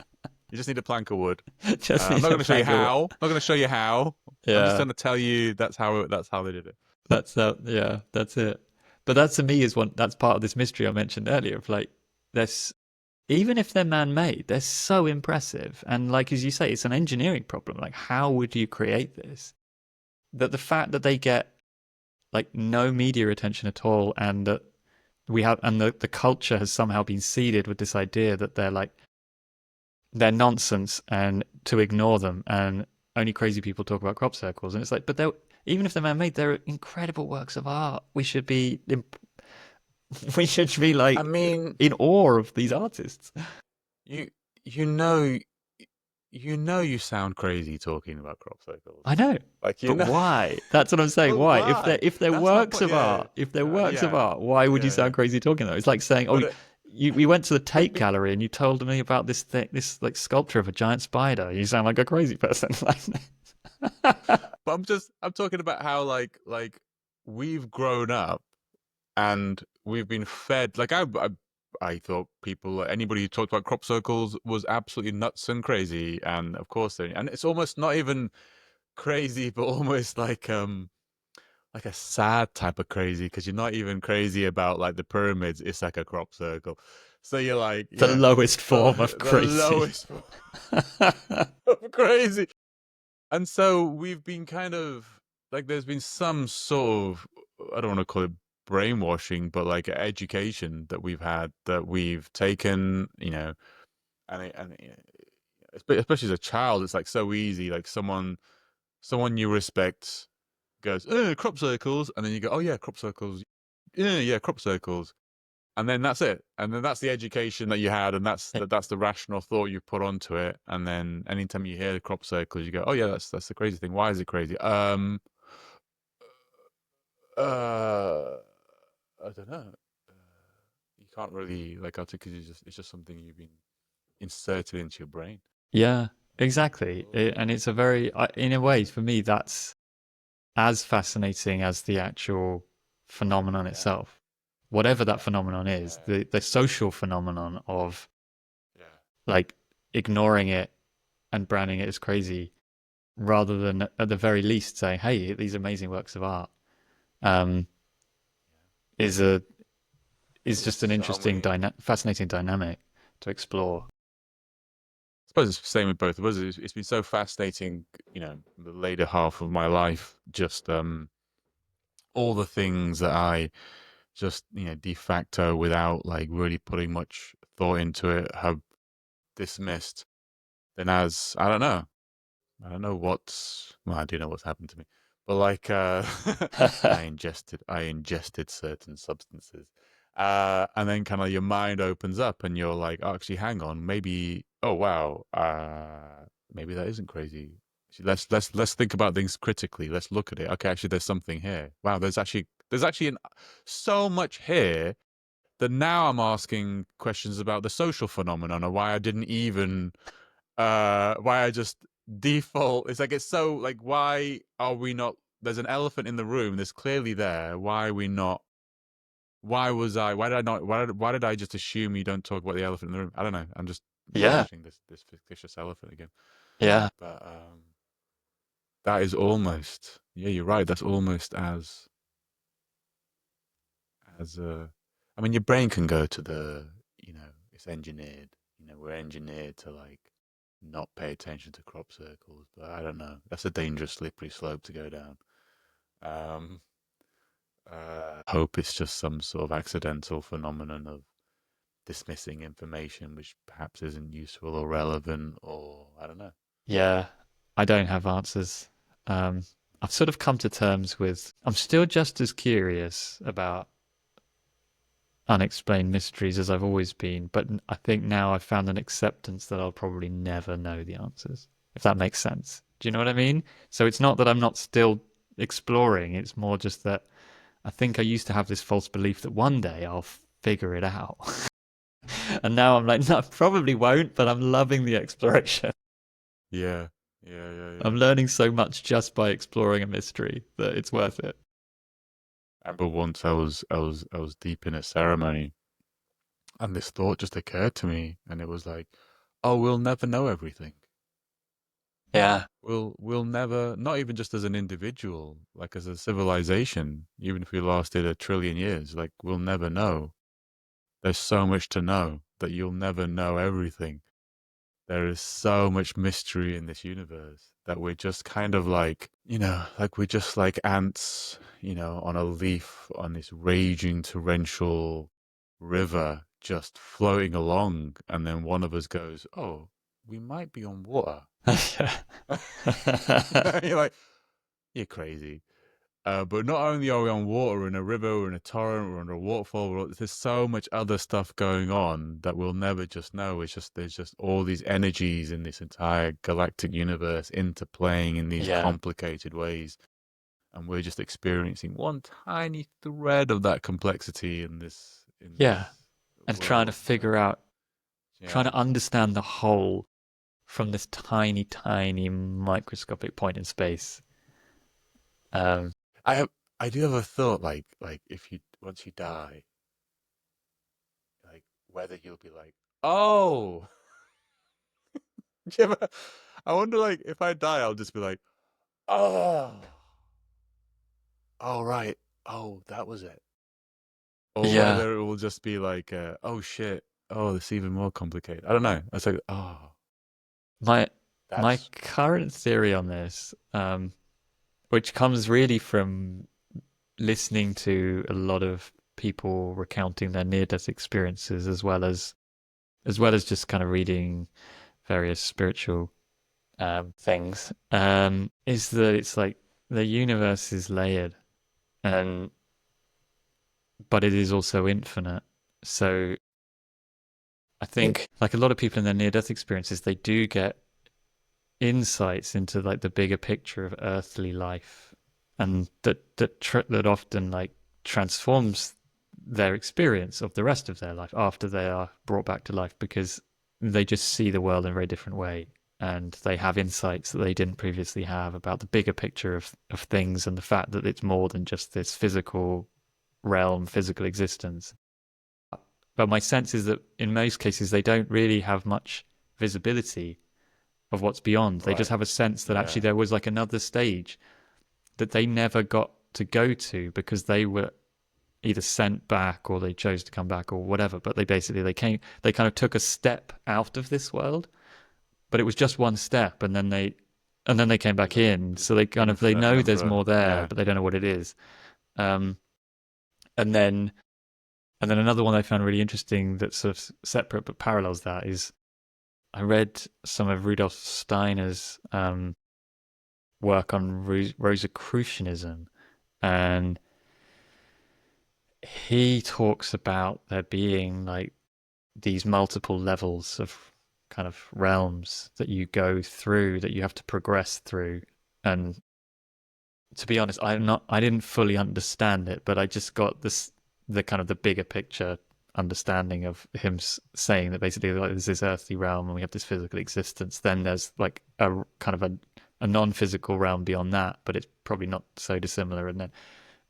You just need a plank of wood. Just I'm need not a going to show you plank of wood. how. I'm not going to show you how. I'm just Yeah. going to tell you that's how they did it. Yeah, that's it. But that to me is that's part of this mystery I mentioned earlier of like this even if they're man-made, they're so impressive. And like as you say, it's an engineering problem. Like how would you create this? That the fact that they get like no media attention at all and that the culture has somehow been seeded with this idea that they're nonsense and to ignore them and only crazy people talk about crop circles and it's like but they're even if they're man-made they're incredible works of art. We should be I like mean, in awe of these artists. you you know you sound crazy talking about crop circles. I know, Like but why? That's what I'm saying. well, Why? why? If they're That's my works point. of Yeah, art, if they're works of yeah, art, why would you yeah, sound yeah. crazy talking though? It's like saying, "Oh, But we went to the but Tate Gallery and you told me about this like sculpture of a giant spider." You sound like a crazy person. but I'm talking about how like we've grown up and we've been fed. Like I thought people, anybody who talked about crop circles was absolutely nuts and crazy, and of course and it's almost not even crazy, but almost like a sad type of crazy because you're not even crazy about like the pyramids. It's like a crop circle. So you're like, The yeah, lowest but form of the crazy. lowest form of crazy. And so we've been kind of like, there's been some sort of, I don't want to call it brainwashing, but like education that we've had that we've taken, especially as a child, it's like so easy. Like someone you respect goes, crop circles, and then you go, oh yeah, crop circles, yeah, crop circles, and then that's it, and then that's the education that you had, and that's the rational thought you put onto it, and then anytime you hear the crop circles, you go, oh yeah, that's the crazy thing. Why is it crazy? Uh, I don't know. You can't really like articulate. It's just something you've been inserted into your brain. Yeah, exactly. And it's a very, in a way, for me, that's as fascinating as the actual phenomenon Yeah, itself. Whatever that phenomenon is, yeah, the social phenomenon of yeah, like ignoring it and branding it as crazy rather than at the very least saying, "Hey, these amazing works of art," um, is a yeah. is There's just an so interesting, many. fascinating dynamic to explore. I suppose it's the same with both of us. It's been so fascinating, the later half of my life, just all the things that I just, de facto without like really putting much thought into it have dismissed. Then as I don't know what's well, I do know what's happened to me. But like I ingested certain substances. And then kind of your mind opens up and you're like, oh, actually hang on, maybe oh wow, maybe that isn't crazy. Let's think about things critically. Let's look at it. Okay, actually there's something here. Wow, there's actually so much here that now I'm asking questions about the social phenomenon or why I didn't even why I just default. It's like it's so like why are we not? There's an elephant in the room. There's clearly there. Why are we not? Why was I? Why did I not? Why did I just assume you don't talk about the elephant in the room? I don't know. I'm just Yeah, imagining this fictitious elephant again. yeah, But that is almost. Yeah, you're right. That's almost as. I mean, your brain can go to the. It's engineered. We're engineered to like not pay attention to crop circles, but I don't know. That's a dangerous, slippery slope to go down. Hope it's just some sort of accidental phenomenon of dismissing information which perhaps isn't useful or relevant, or I don't know. Yeah, I don't have answers. Um, I've sort of come to terms with. I'm still just as curious about unexplained mysteries as I've always been, but I think now I've found an acceptance that I'll probably never know the answers, if that makes sense. Do you know what I mean? So it's not that I'm not still exploring, it's more just that I think I used to have this false belief that one day I'll figure it out. And now I'm like, no, I probably won't, but I'm loving the exploration. Yeah, yeah, yeah, I'm yeah. learning so much just by exploring a mystery that it's worth it. I remember once I was deep in a ceremony, and this thought just occurred to me, and it was like, oh, we'll never know everything. Yeah. We'll never, not even just as an individual, like as a civilization, even if we lasted 1 trillion years, like we'll never know. There's so much to know that you'll never know everything. There is so much mystery in this universe that we're just kind of like, like we're just like ants, on a leaf on this raging torrential river just floating along. And then one of us goes, oh, we might be on water. You're like, you're crazy. But not only are we on water, we're in a river, we're in a torrent, we're under a waterfall. There's so much other stuff going on that we'll never just know. It's just there's just all these energies in this entire galactic universe interplaying in these Yeah. complicated ways, and we're just experiencing one tiny thread of that complexity in this Yeah. And trying to world. figure out, trying Yeah, to understand the whole from this tiny, tiny microscopic point in space. Um, I have. I do have a thought, like if you once you die, like whether you'll be like, oh. Do you ever, I wonder, like, if I die, I'll just be like, oh, oh, right. Oh, that was it. Or yeah. whether it will just be like, oh, shit. Oh, it's even more complicated. I don't know. It's like, oh, My my that's, current theory on this, which comes really from listening to a lot of people recounting their near-death experiences, as well as just kind of reading various spiritual things, is that it's like the universe is layered, and but it is also infinite. So I think, like a lot of people in their near-death experiences, they do get insights into like the bigger picture of earthly life, and that often like transforms their experience of the rest of their life after they are brought back to life, because they just see the world in a very different way, and they have insights that they didn't previously have about the bigger picture of things, and the fact that it's more than just this physical realm, physical existence. But my sense is that in most cases they don't really have much visibility of what's beyond. They just right. have a sense that actually Yeah. there was like another stage that they never got to go to because they were either sent back or they chose to come back or whatever. But they kind of took a step out of this world, but it was just one step, and then they came back There's in. So they kind of they infinite know there's number. more there, Yeah. but they don't know what it is. Um, and then and then another one I found really interesting that's sort of separate but parallels that is I read some of Rudolf Steiner's work on Rosicrucianism, and he talks about there being like these multiple levels of kind of realms that you go through, that you have to progress through. And to be honest, I didn't fully understand it, but I just got the kind of the bigger picture understanding of him saying that basically like there's this earthly realm and we have this physical existence. Then there's like a kind of a non-physical realm beyond that, but it's probably not so dissimilar.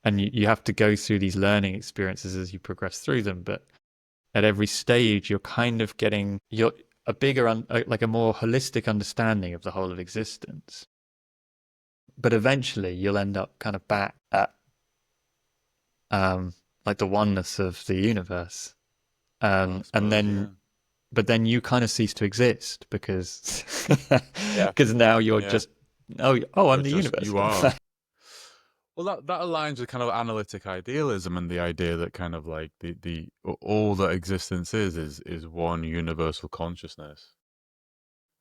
And you have to go through these learning experiences as you progress through them. But at every stage, you're kind of getting a bigger, like a more holistic understanding of the whole of existence. But eventually, you'll end up kind of back at um, like the oneness of the universe, Well, I and suppose, then yeah. but then you kind of cease to exist because Yeah. because now you're Yeah. just I'm You're the just, universe. you are. Well, that aligns with kind of analytic idealism and the idea that kind of like the all that existence is one universal consciousness,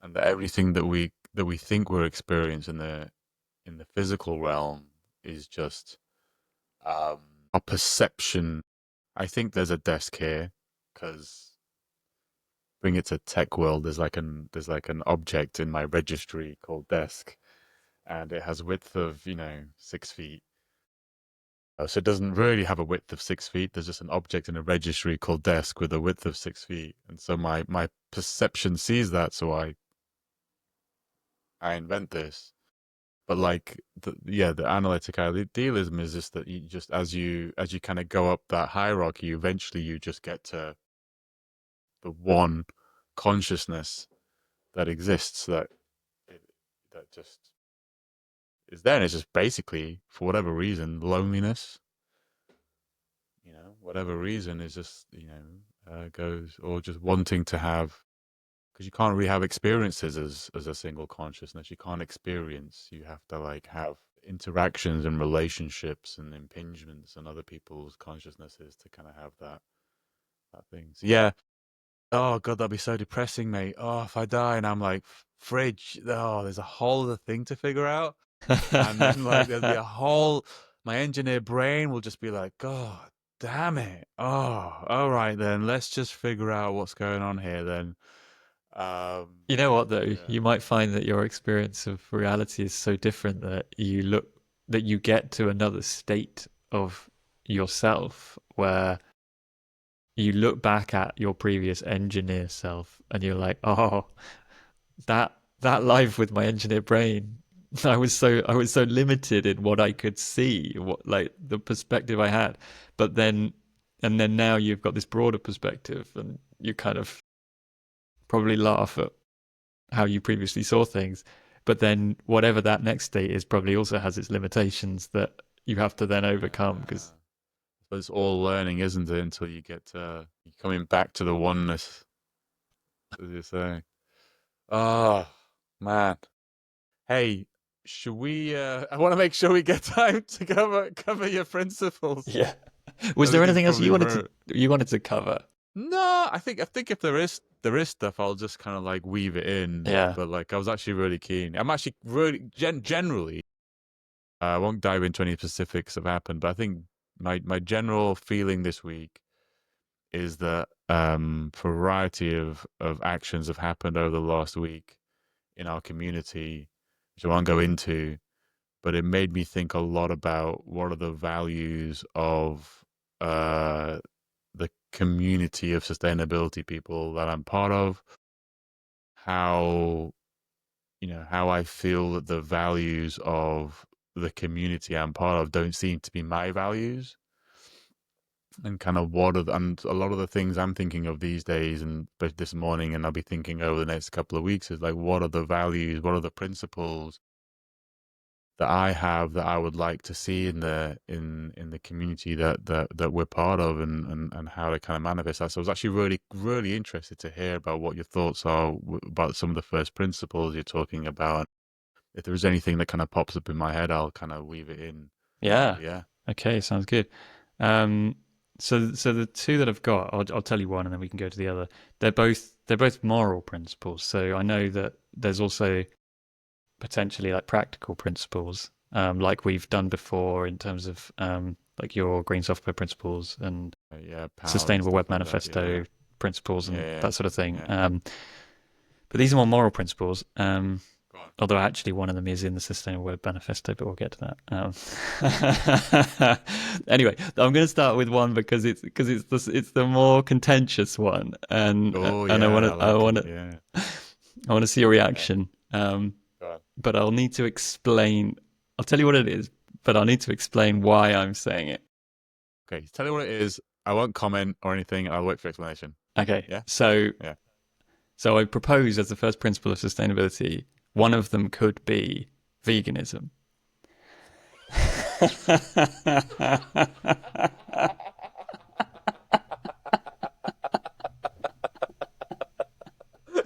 and that everything that we think we're experiencing in the physical realm is just um, a perception. I think there's a desk here because bring it to tech world. There's like an object in my registry called desk, and it has width of 6 feet. So it doesn't really have a width of 6 feet. There's just an object in a registry called desk with a width of 6 feet, and so my perception sees that. So I invent this. But like the analytic idealism is just that you just as you kind of go up that hierarchy, eventually you just get to the one consciousness that exists that just is there. And it's just basically for whatever reason loneliness. Whatever reason is just goes or just wanting to have because you can't really have experiences as a single consciousness. You can't experience. You have to like have interactions and relationships and impingements on other people's consciousnesses to kind of have that thing. So yeah. Oh god, that'd be so depressing, mate. Oh, if I die and I'm like fridge. Oh, there's a whole other thing to figure out, and then like there'll be a whole. My engineer brain will just be like, God damn it. Oh, all right then. Let's just figure out what's going on here then. You know what though? Yeah. You might find that your experience of reality is so different that you get to another state of yourself where you look back at your previous engineer self and you're like, oh, that life with my engineer brain, I was so limited in what I could see, what like the perspective I had. But then and then now you've got this broader perspective and you kind of probably laugh at how you previously saw things. But then whatever that next state is probably also has its limitations that you have to then overcome because But it's all learning, isn't it? Until you get to coming back to the oneness, as you say. Oh man. Hey, should we? I want to make sure we get time to cover your principles. yeah. Was I there think it's anything else probably you wanted to cover? no. I think if there is stuff, I'll just kind of like weave it in. Yeah. But like, I was actually really keen. I'm actually really generally. I won't dive into any specifics that have happened, but I think my general feeling this week is that variety of actions have happened over the last week in our community, which I won't go into, but it made me think a lot about what are the values of uh, the community of sustainability people that I'm part of, how how I feel that the values of the community I'm part of don't seem to be my values and kind of and a lot of the things I'm thinking of these days and this morning and I'll be thinking over the next couple of weeks is like what are the values, what are the principles that I have that I would like to see in the community that we're part of and how they kind of manifest that. So I was actually really interested to hear about what your thoughts are about some of the first principles you're talking about. If there's anything that kind of pops up in my head, I'll kind of weave it in. Yeah. But yeah. Okay, sounds good. Um, so the two that I've got, I'll tell you one, and then we can go to the other. They're both moral principles. So I know that there's also potentially like practical principles, like we've done before in terms of like your green software principles and Yeah, power and sustainable stuff web like that. Yeah. manifesto principles Yeah, and yeah. that sort of thing. Yeah. But these are more moral principles. Go on. Although actually one of them is in the Sustainable Web Manifesto, but we'll get to that. Anyway, I'm going to start with one because it's the more contentious one, Oh and yeah, I like it. Yeah. I want to see your Yeah. reaction. Go on. But I'll need to explain. I'll tell you what it is, but I'll need to explain why I'm saying it. Okay, tell you what it is. I won't comment or anything. I'll wait for explanation. Okay, Yeah. Yeah. so I propose as the first principle of sustainability, one of them could be veganism.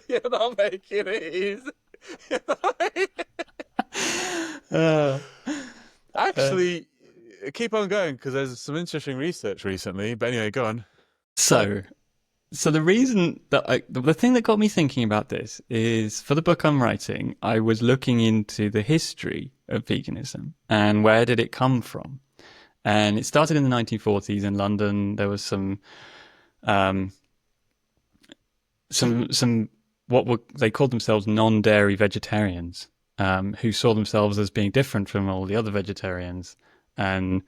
You're not making it easy. uh, uh, Actually, keep on going because there's some interesting research recently. But anyway, go on. So, so the reason that the thing that got me thinking about this is for the book I'm writing, I was looking into the history of veganism and where did it come from. And it started in the 1940s in London. There was um, some they called themselves non-dairy vegetarians, who saw themselves as being different from all the other vegetarians, and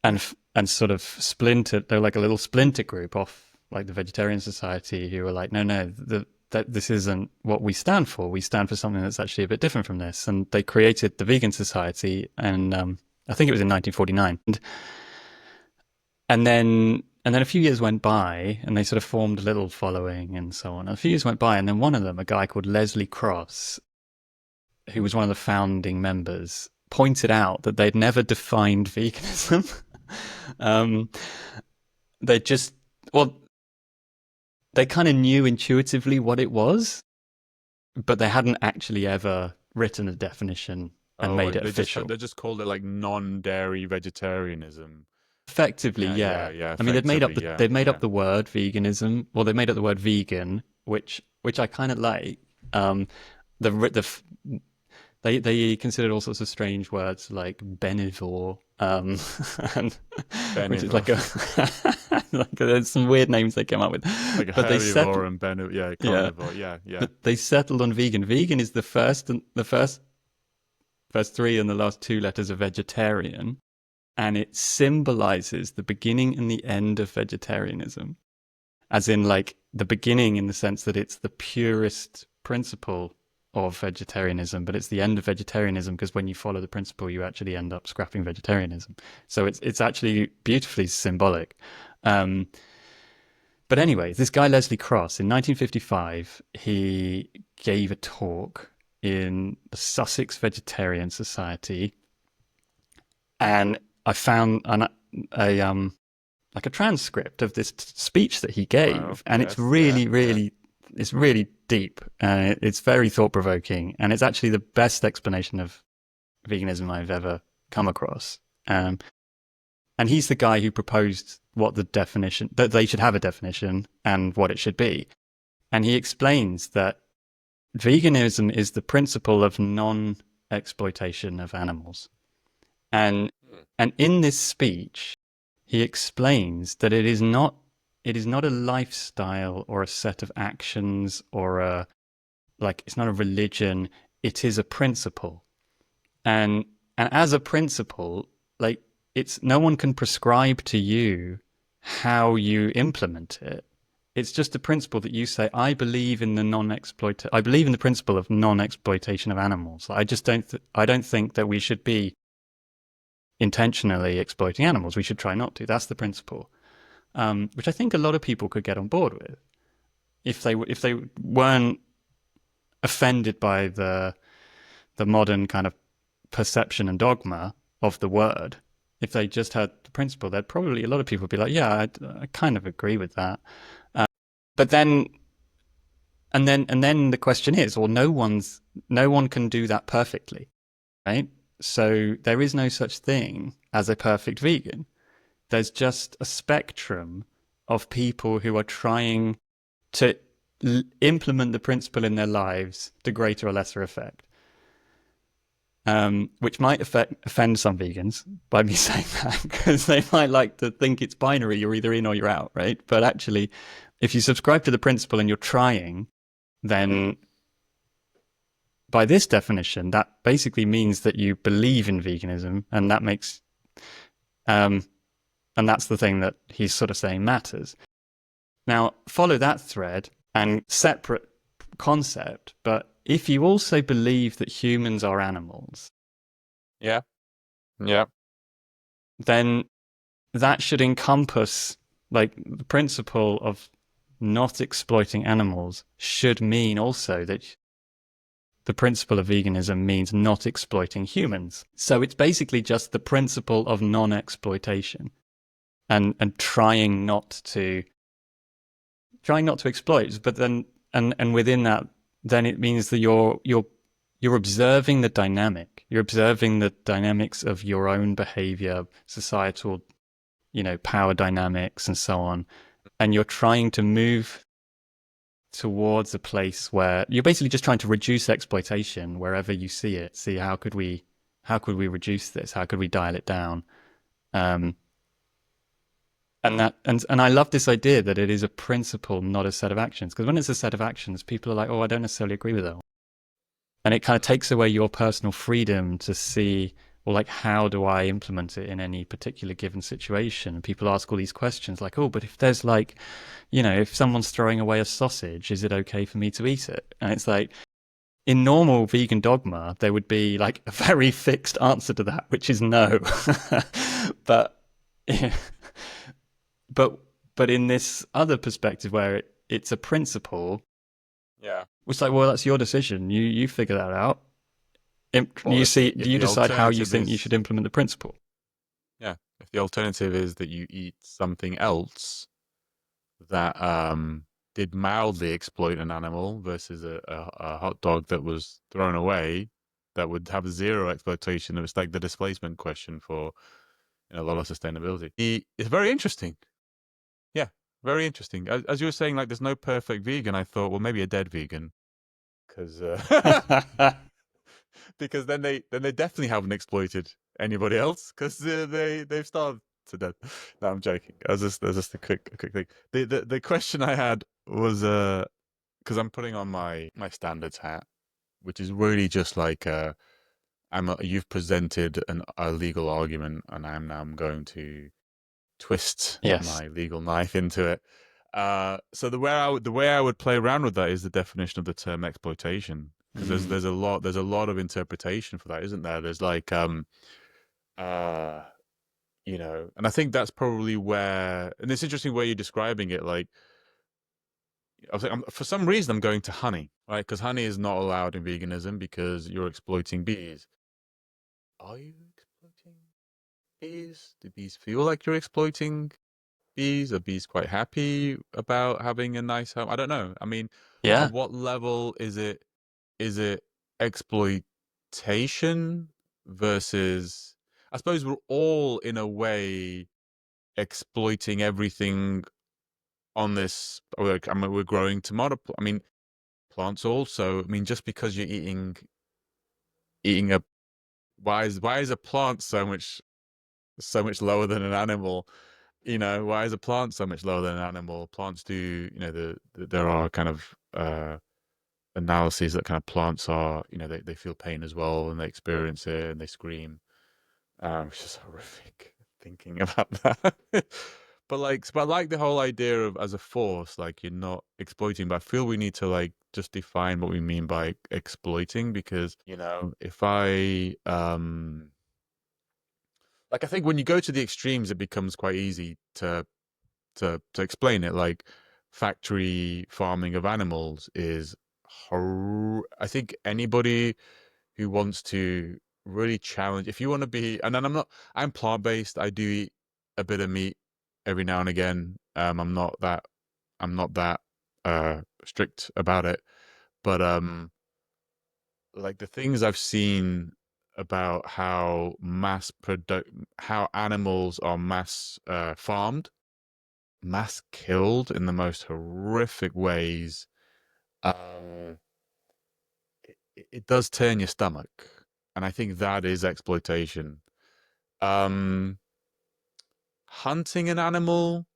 and sort of splintered. They're like a little splinter group off like the Vegetarian Society, who were like, no, that this isn't what we stand for. We stand for something that's actually a bit different from this. And they created the Vegan Society, and I think it was in 1949. And then a few years went by, and they sort of formed a little following and so on. A few years went by, and then one of them, a guy called Leslie Cross, who was one of the founding members, pointed out that they'd never defined veganism. They just, well, they kind of knew intuitively what it was, but they hadn't actually ever written a definition and made it official. They just called it like non-dairy vegetarianism. Effectively, yeah. I mean, they've made up the word veganism. Well, they made up the word vegan, which I kind of like. They considered all sorts of strange words like benivore, which is like there's some weird names they came up with. Like but herbivore and carnivore, yeah. But they settled on vegan. Vegan is the first three and the last two letters of vegetarian, and it symbolizes the beginning and the end of vegetarianism, as in like the beginning in the sense that it's the purest principle of vegetarianism, but it's the end of vegetarianism because when you follow the principle, you actually end up scrapping vegetarianism. So it's actually beautifully symbolic. But anyway, this guy Leslie Cross in 1955, he gave a talk in the Sussex Vegetarian Society, and I found like a transcript of this speech that he gave, wow, and it's really it's really deep, and it's very thought-provoking, and it's actually the best explanation of veganism I've ever come across. And he's the guy who proposed what the definition, that they should have a definition and what it should be. And he explains that veganism is the principle of non-exploitation of animals. And in this speech, he explains that it is not a lifestyle or a set of actions or it's not a religion. It is a principle. And as a principle, like no one can prescribe to you how you implement it. It's just a principle that you say, I believe in the principle of non-exploitation of animals. I don't think that we should be intentionally exploiting animals. We should try not to. That's the principle. Which I think a lot of people could get on board with if they weren't offended by the modern kind of perception and dogma of the word. If they just had the principle, a lot of people would be like, yeah, I kind of agree with that. But then the question is, well, no one can do that perfectly, right? So there is no such thing as a perfect vegan. There's just a spectrum of people who are trying to implement the principle in their lives to greater or lesser effect, which might offend some vegans by me saying that, because they might like to think it's binary, you're either in or you're out, right? But actually, if you subscribe to the principle and you're trying, then by this definition, that basically means that you believe in veganism, and that makes... and that's the thing that he's sort of saying matters. Now, follow that thread and separate concept, but if you also believe that humans are animals, yeah, then that should encompass, like, the principle of not exploiting animals should mean also that the principle of veganism means not exploiting humans. So it's basically just the principle of non-exploitation. And trying not to exploit, but then and within that, then it means that you're observing the dynamic You're observing the dynamics of your own behavior, societal, power dynamics and so on. And you're trying to move towards a place where you're basically just trying to reduce exploitation wherever you see it. See how could we reduce this? How could we dial it down? Um, and I love this idea that it is a principle, not a set of actions. Because when it's a set of actions, people are like, "Oh, I don't necessarily agree with it," and it kind of takes away your personal freedom to see, well, like, how do I implement it in any particular given situation? And people ask all these questions, like, "Oh, but if there's like, if someone's throwing away a sausage, is it okay for me to eat it?" And it's like, in normal vegan dogma, there would be like a very fixed answer to that, which is no. but yeah, but but in this other perspective where it's a principle, Yeah. it's like, well, that's your decision. You figure that out. Well, if You the decide how you alternative think you is should implement the principle. yeah, if the alternative is that you eat something else that did mildly exploit an animal versus a hot dog that was thrown away that would have zero exploitation. It's like the displacement question for a lot of sustainability. It's very interesting. Yeah, very interesting. As you were saying, like there's no perfect vegan. I thought, well, maybe a dead vegan, because because then they definitely haven't exploited anybody else because they've starved to death. No, I'm joking. That's just a quick thing. The question I had was because I'm putting on my standards hat, which is really just like you've presented a legal argument, and I'm going to twist Yes. my legal knife into it. So the way I would play around with that is the definition of the term exploitation, because Mm. there's a lot of interpretation for that, isn't there? There's like uh and I think that's probably where, and it's interesting where you're describing it. Like I was like, for some reason I'm going to honey, right? Because honey is not allowed in veganism because you're exploiting bees. Are you exploiting bees? Do bees feel like you're exploiting bees? Are bees quite happy about having a nice home? I don't know. I mean, Yeah. on what level is it? Is it exploitation versus? I suppose we're all in a way exploiting everything on this. I mean, we're growing tomato. I mean, plants also. I mean, just because you're eating a why is a plant so much lower than an animal? Why is a plant so much lower than an animal? Plants do, there are kind of analyses that kind of plants are, they feel pain as well and they experience it and they scream. It's just horrific thinking about that. But I like the whole idea of as a force, like you're not exploiting. But I feel we need to like just define what we mean by exploiting, because if I think when you go to the extremes, it becomes quite easy to explain it. Like factory farming of animals is I think anybody who wants to really challenge, if you want to be, and then I'm plant-based. I do eat a bit of meat every now and again. I'm not that strict about it, but like the things I've seen about how animals are mass farmed, mass killed in the most horrific ways, um, it does turn your stomach, and I think that is exploitation. Um, Hunting an animal,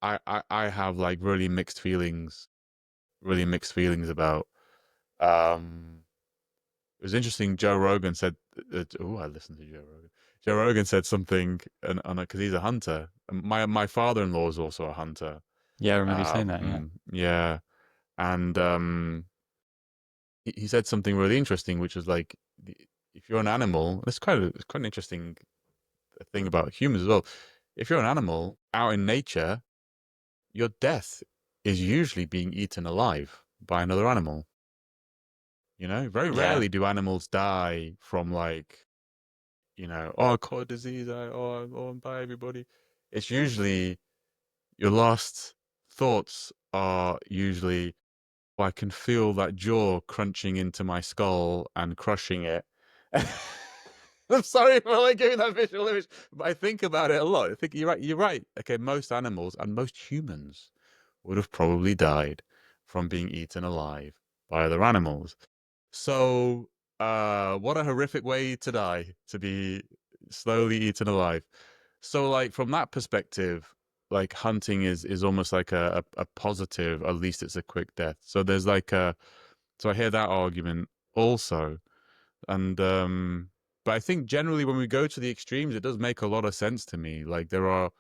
I have like really mixed feelings about. Um, it was interesting. Joe Rogan said, "Oh, I listened to Joe Rogan." Joe Rogan said something, and because he's a hunter. My father-in-law is also a hunter. Yeah, I remember you saying that. Yeah. Yeah, and he said something really interesting, which was like, if you're an animal, it's quite an interesting thing about humans as well. If you're an animal out in nature, your death is usually being eaten alive by another animal. Very Yeah. rarely do animals die from like, oh, caught disease, I'm by everybody. It's usually your last thoughts are usually, I can feel that jaw crunching into my skull and crushing it. I'm sorry for like giving that visual image, but I think about it a lot. I think you're right. You're right. Okay, most animals and most humans would have probably died from being eaten alive by other animals. So, what a horrific way to die, to be slowly eaten alive. So, like from that perspective, like hunting is almost like a positive. At least it's a quick death. So there's like a. So I hear that argument also, and but I think generally when we go to the extremes, it does make a lot of sense to me. Like there are,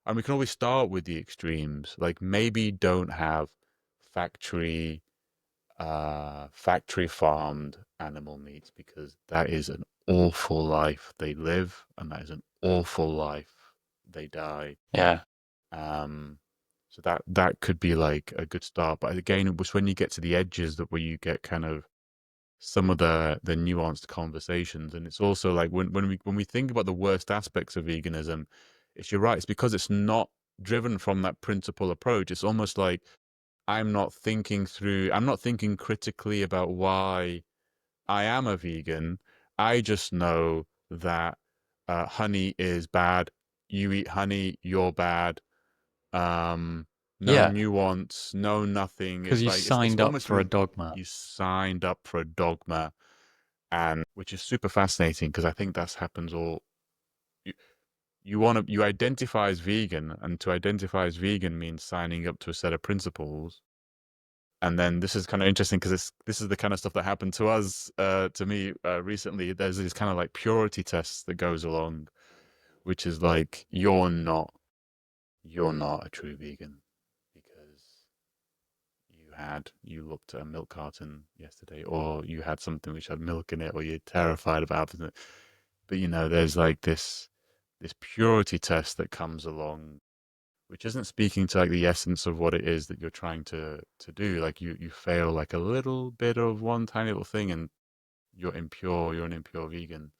and we can always start with the extremes. Like maybe don't have factory factory farmed animal meats because that is an awful life they live and that is an awful life they die. Yeah. Um, so that could be like a good start. But again, it was when you get to the edges that where you get kind of some of the nuanced conversations. And it's also like when we think about the worst aspects of veganism, it's you're right, it's because it's not driven from that principle approach. It's almost like I'm not thinking critically about why I am a vegan. I just know that honey is bad. You eat honey, you're bad. Um, no Yeah. nuance, no nothing. Because It's you like it's signed up almost for a like dogma. you signed up for a dogma, and which is super fascinating because I think that's happens all. You, you identify as vegan, and to identify as vegan means signing up to a set of principles. And then this is kind of interesting because this is the kind of stuff that happened to us, to me recently. There's these kind of like purity tests that goes along, which is like you're not a true vegan because you looked at a milk carton yesterday, or you had something which had milk in it, or you're terrified about it. But there's like this purity test that comes along, which isn't speaking to like the essence of what it is that you're trying to do. Like you fail like a little bit of one tiny little thing, and you're an impure vegan,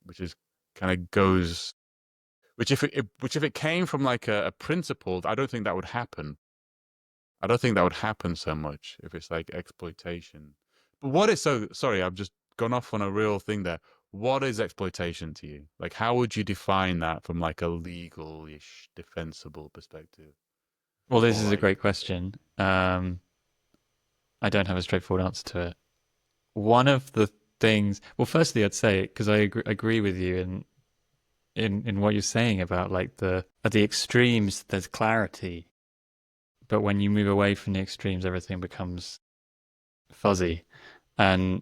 which is kind of goes. Which if it came from like a principle, I don't think that would happen. I don't think that would happen so much if it's like exploitation. But what is so sorry, I've just gone off on a real thing there. What is exploitation to you? Like how would you define that from like a legal-ish defensible perspective? Well, this Or is a like great question. I don't have a straightforward answer to it. One of the things, well, firstly, I'd say because I agree with you in what you're saying about like at the extremes, there's clarity, but when you move away from the extremes, everything becomes fuzzy. And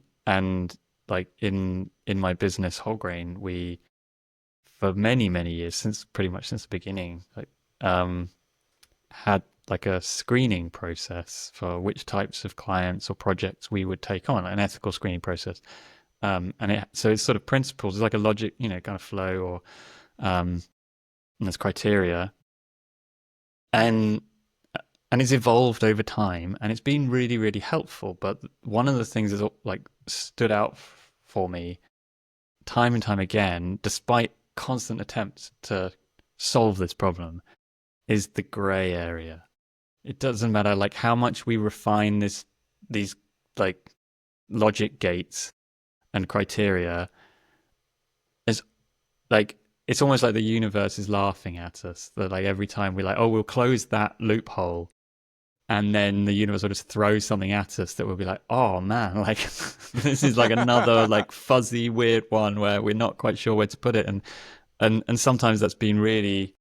like in my business, whole grain, we for many years, since pretty much since the beginning, like um, had like a screening process for which types of clients or projects we would take on, an ethical screening process. So it's sort of principles, it's like a logic, kind of flow, or and there's criteria, and and it's evolved over time, and it's been really helpful. But one of the things that like stood out for me time and time again, despite constant attempts to solve this problem, is the gray area. It doesn't matter like how much we refine these like logic gates and criteria. It's like it's almost like the universe is laughing at us. That like every time we're like, oh, we'll close that loophole, and then the universe will just throw something at us that will be like, oh man, like this is like another like fuzzy weird one where we're not quite sure where to put it, and sometimes that's been really,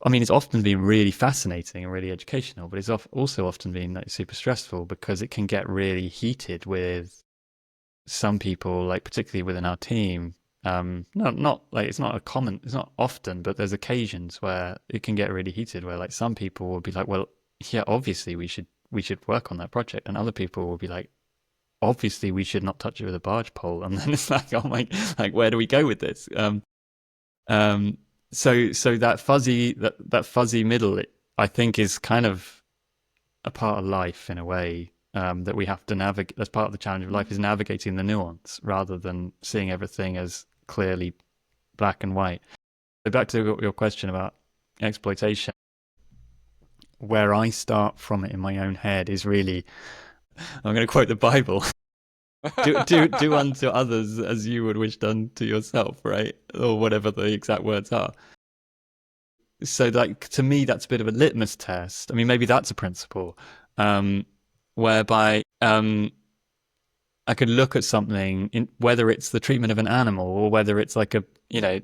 I mean, it's often been really fascinating and really educational, but it's also often been like super stressful because it can get really heated with some people, like particularly within our team. Not like it's not often, but there's occasions where it can get really heated, where like some people will be like, well, yeah, obviously we should work on that project, and other people will be like, obviously we should not touch it with a barge pole, and then it's like, oh my, like where do we go with this? Um, so that fuzzy middle, I think, is kind of a part of life in a way, that we have to navigate. That's part of the challenge of life, is navigating the nuance rather than seeing everything as clearly black and white. So back to your question about exploitation, where I start from it in my own head is really, I'm going to quote the Bible. do unto others as you would wish done to yourself, right? Or whatever the exact words are. So, like, to me, that's a bit of a litmus test. I mean, maybe that's a principle, um, whereby I could look at something, whether it's the treatment of an animal or whether it's like a, you know,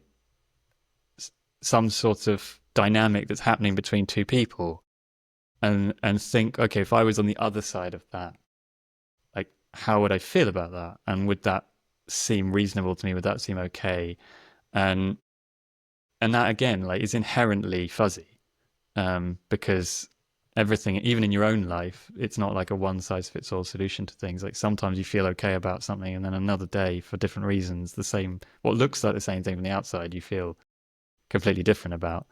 some sort of dynamic that's happening between two people, and think, okay, if I was on the other side of that, like, how would I feel about that? And would that seem reasonable to me? Would that seem okay? And that again, like, is inherently fuzzy, because everything, even in your own life, it's not like a one size fits all solution to things. Like, sometimes you feel okay about something, and then another day, for different reasons, the same, what looks like the same thing from the outside, you feel completely different about.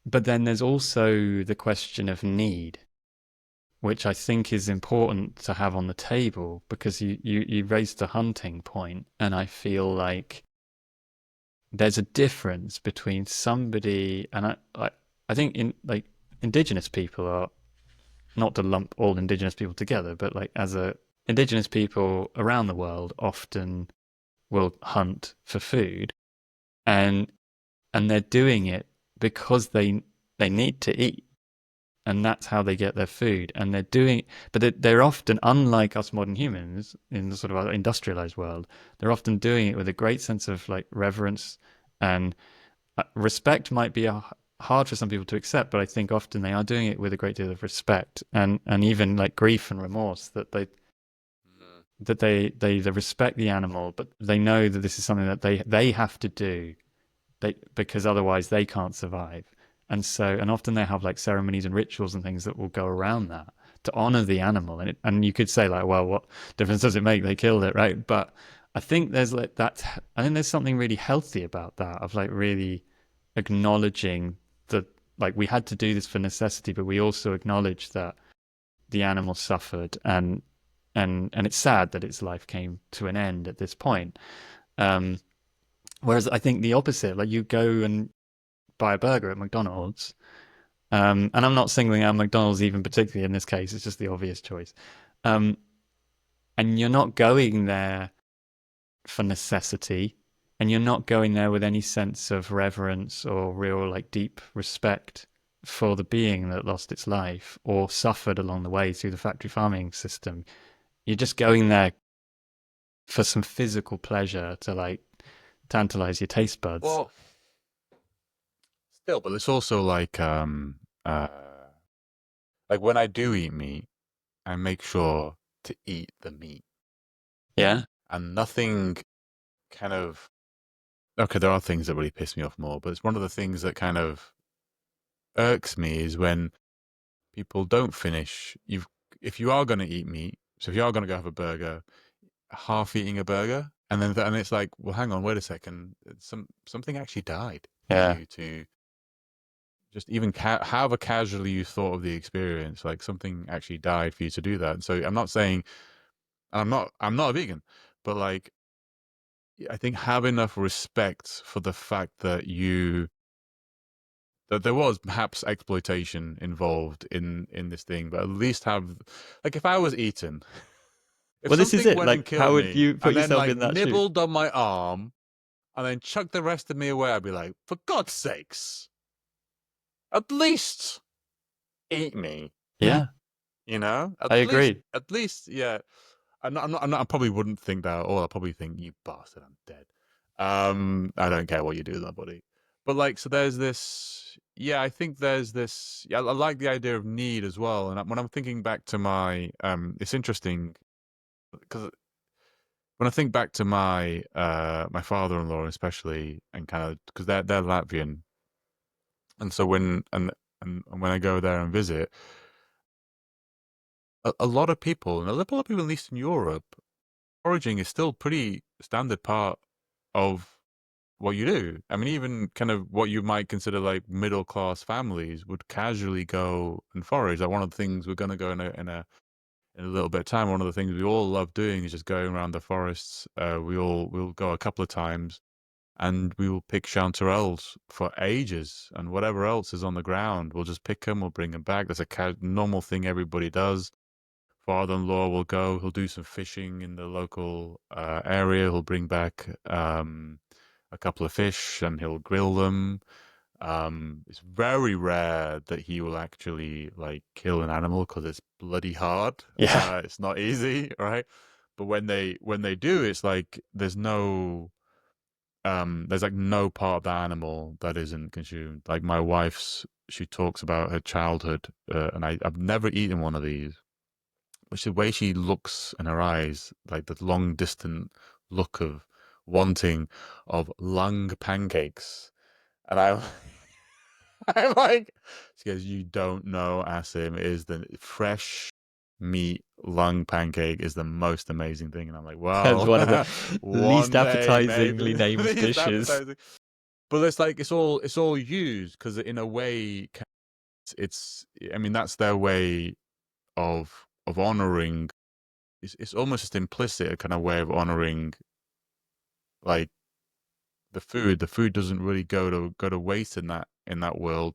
But then there's also the question of need, which I think is important to have on the table, because you raised the hunting point, and I feel like there's a difference between somebody, and I think, in like, indigenous people are, not to lump all indigenous people together, but like, as a indigenous people around the world often will hunt for food, and they're doing it because they need to eat, and that's how they get their food, and they're doing, but they're often, unlike us modern humans in the sort of industrialized world, they're often doing it with a great sense of, like, reverence, and respect might be hard for some people to accept, but I think often they are doing it with a great deal of respect, and even, like, grief and remorse, that they respect the animal, but they know that this is something that they have to do, because otherwise they can't survive. And so, and often they have, like, ceremonies and rituals and things that will go around that to honor the animal. And you could say, like, well, what difference does it make? They killed it, right? But I think there's, like, that. I think there's something really healthy about that, of, like, really acknowledging that, like, we had to do this for necessity, but we also acknowledge that the animal suffered, and it's sad that its life came to an end at this point. Um, Whereas I think the opposite, like, you go and buy a burger at McDonald's, and I'm not singling out McDonald's even particularly in this case, it's just the obvious choice. Um, and you're not going there for necessity, and you're not going there with any sense of reverence or real, like, deep respect for the being that lost its life or suffered along the way through the factory farming system. You're just going there for some physical pleasure to, like, tantalize your taste buds. Well, still, but it's also like when I do eat meat, I make sure to eat the meat Yeah. and nothing kind of okay, there are things that really piss me off more, but it's one of the things that kind of irks me is when people don't finish. If you are going to eat meat, so if you are going to go have a burger, half eating a burger, and it's like, well, hang on, wait a second, something actually died for Yeah. you to just even however casually you thought of the experience, like something actually died for you to do that. So I'm not saying, I'm not a vegan, but like I think have enough respect for the fact that that there was perhaps exploitation involved in this thing, but at least have like if I was eaten, if Well, this is something it. went and Like, how killed would me you put and then yourself like in that shoe? nibbled on my arm and then chucked the rest of me away, I'd be like, for God's sakes, at least eat me. Yeah, You know, I agree. at least, yeah. I probably wouldn't think that, or I'll probably think, you bastard, I'm dead. I don't care what you do with my body. But like, so there's this, yeah, I think there's this, yeah, I like the idea of need as well. And when I'm thinking back to my, it's interesting because when I think back to my father-in-law especially, and kind of, because they're Latvian. And so and when I go there and visit, a lot of people, and a lot of people in Eastern Europe, foraging is still pretty standard part of what you do. I mean, even kind of what you might consider like middle class families would casually go and forage. Like one of the things we're going to go in a little bit of time. One of the things we all love doing is just going around the forests. We'll go a couple of times, and we will pick chanterelles for ages, and whatever else is on the ground, we'll just pick them. We'll bring them back. That's a normal thing everybody does father-in-law will go. He'll do some fishing in the local area. He'll bring back a couple of fish and he'll grill them. It's very rare that he will actually like kill an animal because it's bloody hard. Yeah. It's not easy, right? But when they do, it's like there's like no part of the animal that isn't consumed. Like my wife's, she talks about her childhood, and I've never eaten one of these. But the way she looks in her eyes, like the long distant look of wanting of lung pancakes, and I I'm like, she goes, you don't know, Asim, is the fresh meat lung pancake is the most amazing thing. And I'm like, That's one of the well, least one day appetizingly maybe. named Least dishes. appetizing. But it's like it's all used because in a way it's I mean that's their way of honoring. It's almost just implicit a kind of way of honoring like the food. The food doesn't really go to waste in that world.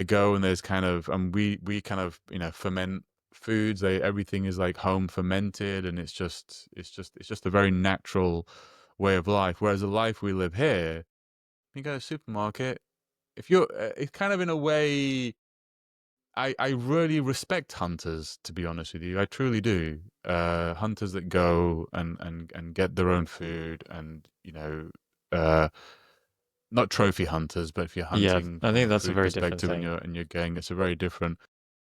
Go and there's kind of and we kind of ferment foods. Everything is like home fermented, and it's just a very natural way of life. Whereas the life we live here, you go to the supermarket. If you're, it's kind of in a way. I really respect hunters, to be honest with you. I truly do. Hunters that go and get their own food, and uh, not trophy hunters, but if you're Yeah, hunting I from think a that's a food very different perspective and thing. you're going, it's a very different.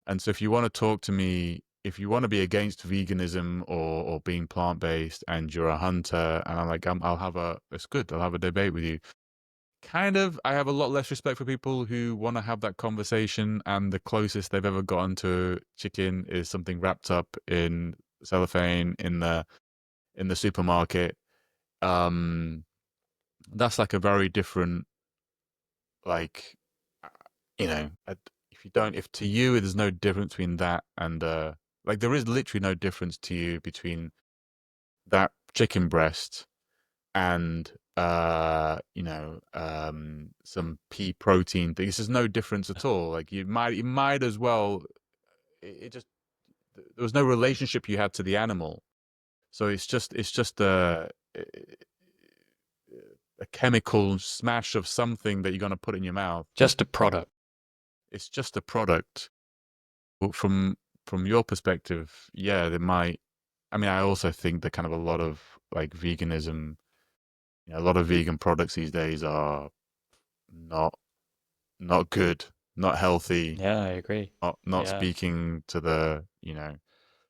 And so if you want to talk to me, if you want to be against veganism or being plant based, and you're a hunter, and I'm like, I'll have a, it's good. I'll have a debate with you. Kind of, I have a lot less respect for people who want to have that conversation, and the closest they've ever gotten to chicken is something wrapped up in cellophane in the supermarket. Um, that's like a very different, like, uh, if you don't, if to you there's no difference between that and like there is literally no difference to you between that chicken breast and some pea protein things. There's no difference at all. Like you might as well. It just there was no relationship you had to the animal, so it's just a chemical smash of something that you're gonna put in your mouth. Just a product. It's just a product. But from your perspective, yeah, they might. I mean, I also think that kind of a lot of like veganism, a lot of vegan products these days are not not good, not healthy, Yeah, I agree. not Yeah. speaking to that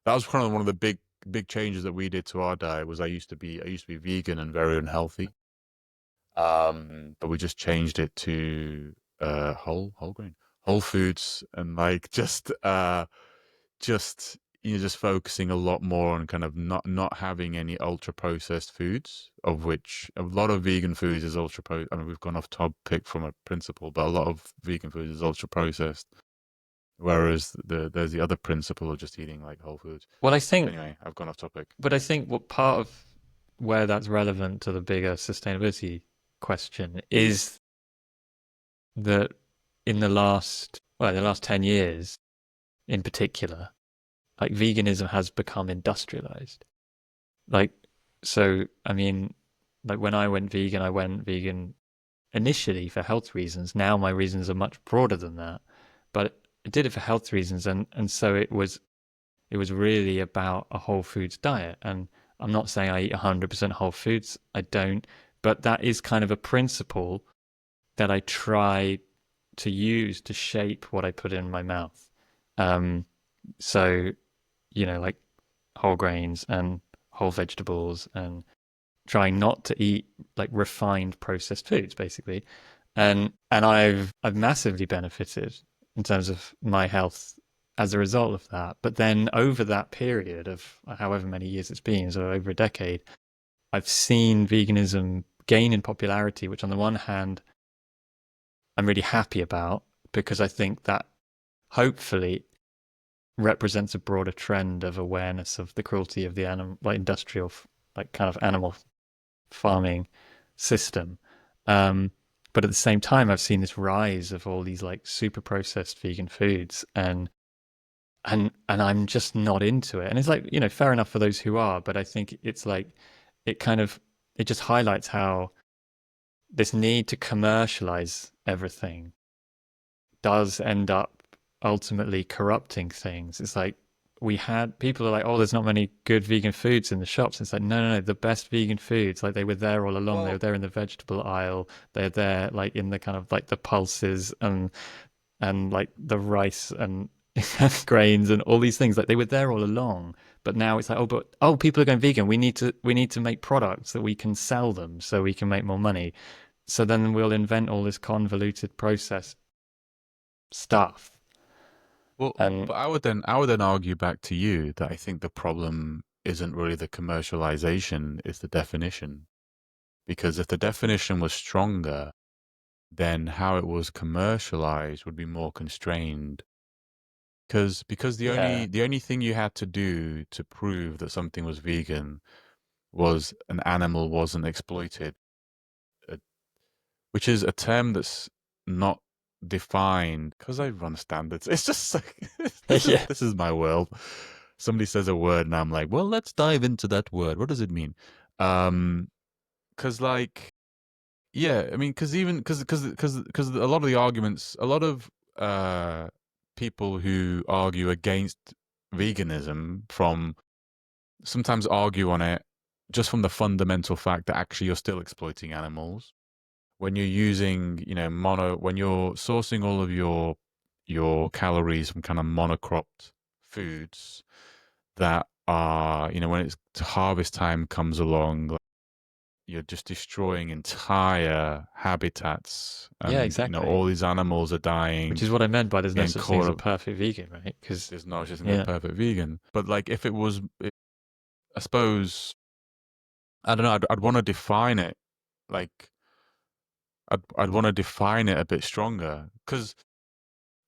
was kind of one of the big changes that we did to our diet. Was I used to be vegan and very unhealthy. But we just changed it to whole grain, whole foods, and like just just focusing a lot more on kind of not having any ultra processed foods, of which a lot of vegan foods is ultra I mean, we've gone off topic from a principle, but a lot of vegan food is ultra processed. Whereas there's the other principle of just eating like whole foods. Well, Anyway, I've gone off topic. I think what part of where that's relevant to the bigger sustainability question is that in the last 10 years in particular, like veganism has become industrialized. Like, so, I mean, like when I went vegan initially for health reasons. Now my reasons are much broader than that, but I did it for health reasons, and so it was really about a whole foods diet. And I'm not saying I eat 100% whole foods. I don't, but that is kind of a principle that I try to use to shape what I put in my mouth. Um, so like whole grains and whole vegetables, and trying not to eat like refined processed foods basically. And I've massively benefited in terms of my health as a result of that. But then over that period of however many years it's been, so over a decade, I've seen veganism gain in popularity, which on the one hand I'm really happy about, because I think that hopefully represents a broader trend of awareness of the cruelty of the animal, like industrial, like kind of animal farming system. Um, but at the same time, I've seen this rise of all these like super processed vegan foods, and and I'm just not into it. And it's like, fair enough for those who are, but I think it's like it kind of it just highlights how this need to commercialize everything does end up ultimately corrupting things. It's like we had people are like, oh, there's not many good vegan foods in the shops. It's like, no, no, no, the best vegan foods, like they were there all along. They were Well, there in the vegetable aisle. They're there like in the kind of like the pulses and like the rice and grains and all these things. Like they were there all along. But now it's like, people are going vegan. We need to make products that we can sell them so we can make more money. So then we'll invent all this convoluted process stuff. And but I would then argue back to you that I think the problem isn't really the commercialization, it's the definition. Because if the definition was stronger, then how it was commercialized would be more constrained. Because the yeah, only the only thing you had to do to prove that something was vegan was an animal wasn't exploited, uh, which is a term that's not defined because I run standards. It's just like this is yeah, this is my world. Somebody says a word and I'm like, well, let's dive into that word. What does it mean? Um, because like, yeah, I mean, because even because a lot of the arguments, a lot of uh people who argue against veganism from sometimes argue on it just from the fundamental fact that actually you're still exploiting animals when you're using, when you're sourcing all of your calories from kind of monocropped foods that are, when it's harvest time comes along, like, you're just destroying entire habitats, yeah, and exactly. all these animals are Which dying, is what I meant by there's no getting such thing as caught a up. perfect vegan, right? Because There's no such thing as a yeah, perfect vegan, but like if it was, I suppose I don't know. I'd want to define it like I'd want to define it a bit stronger because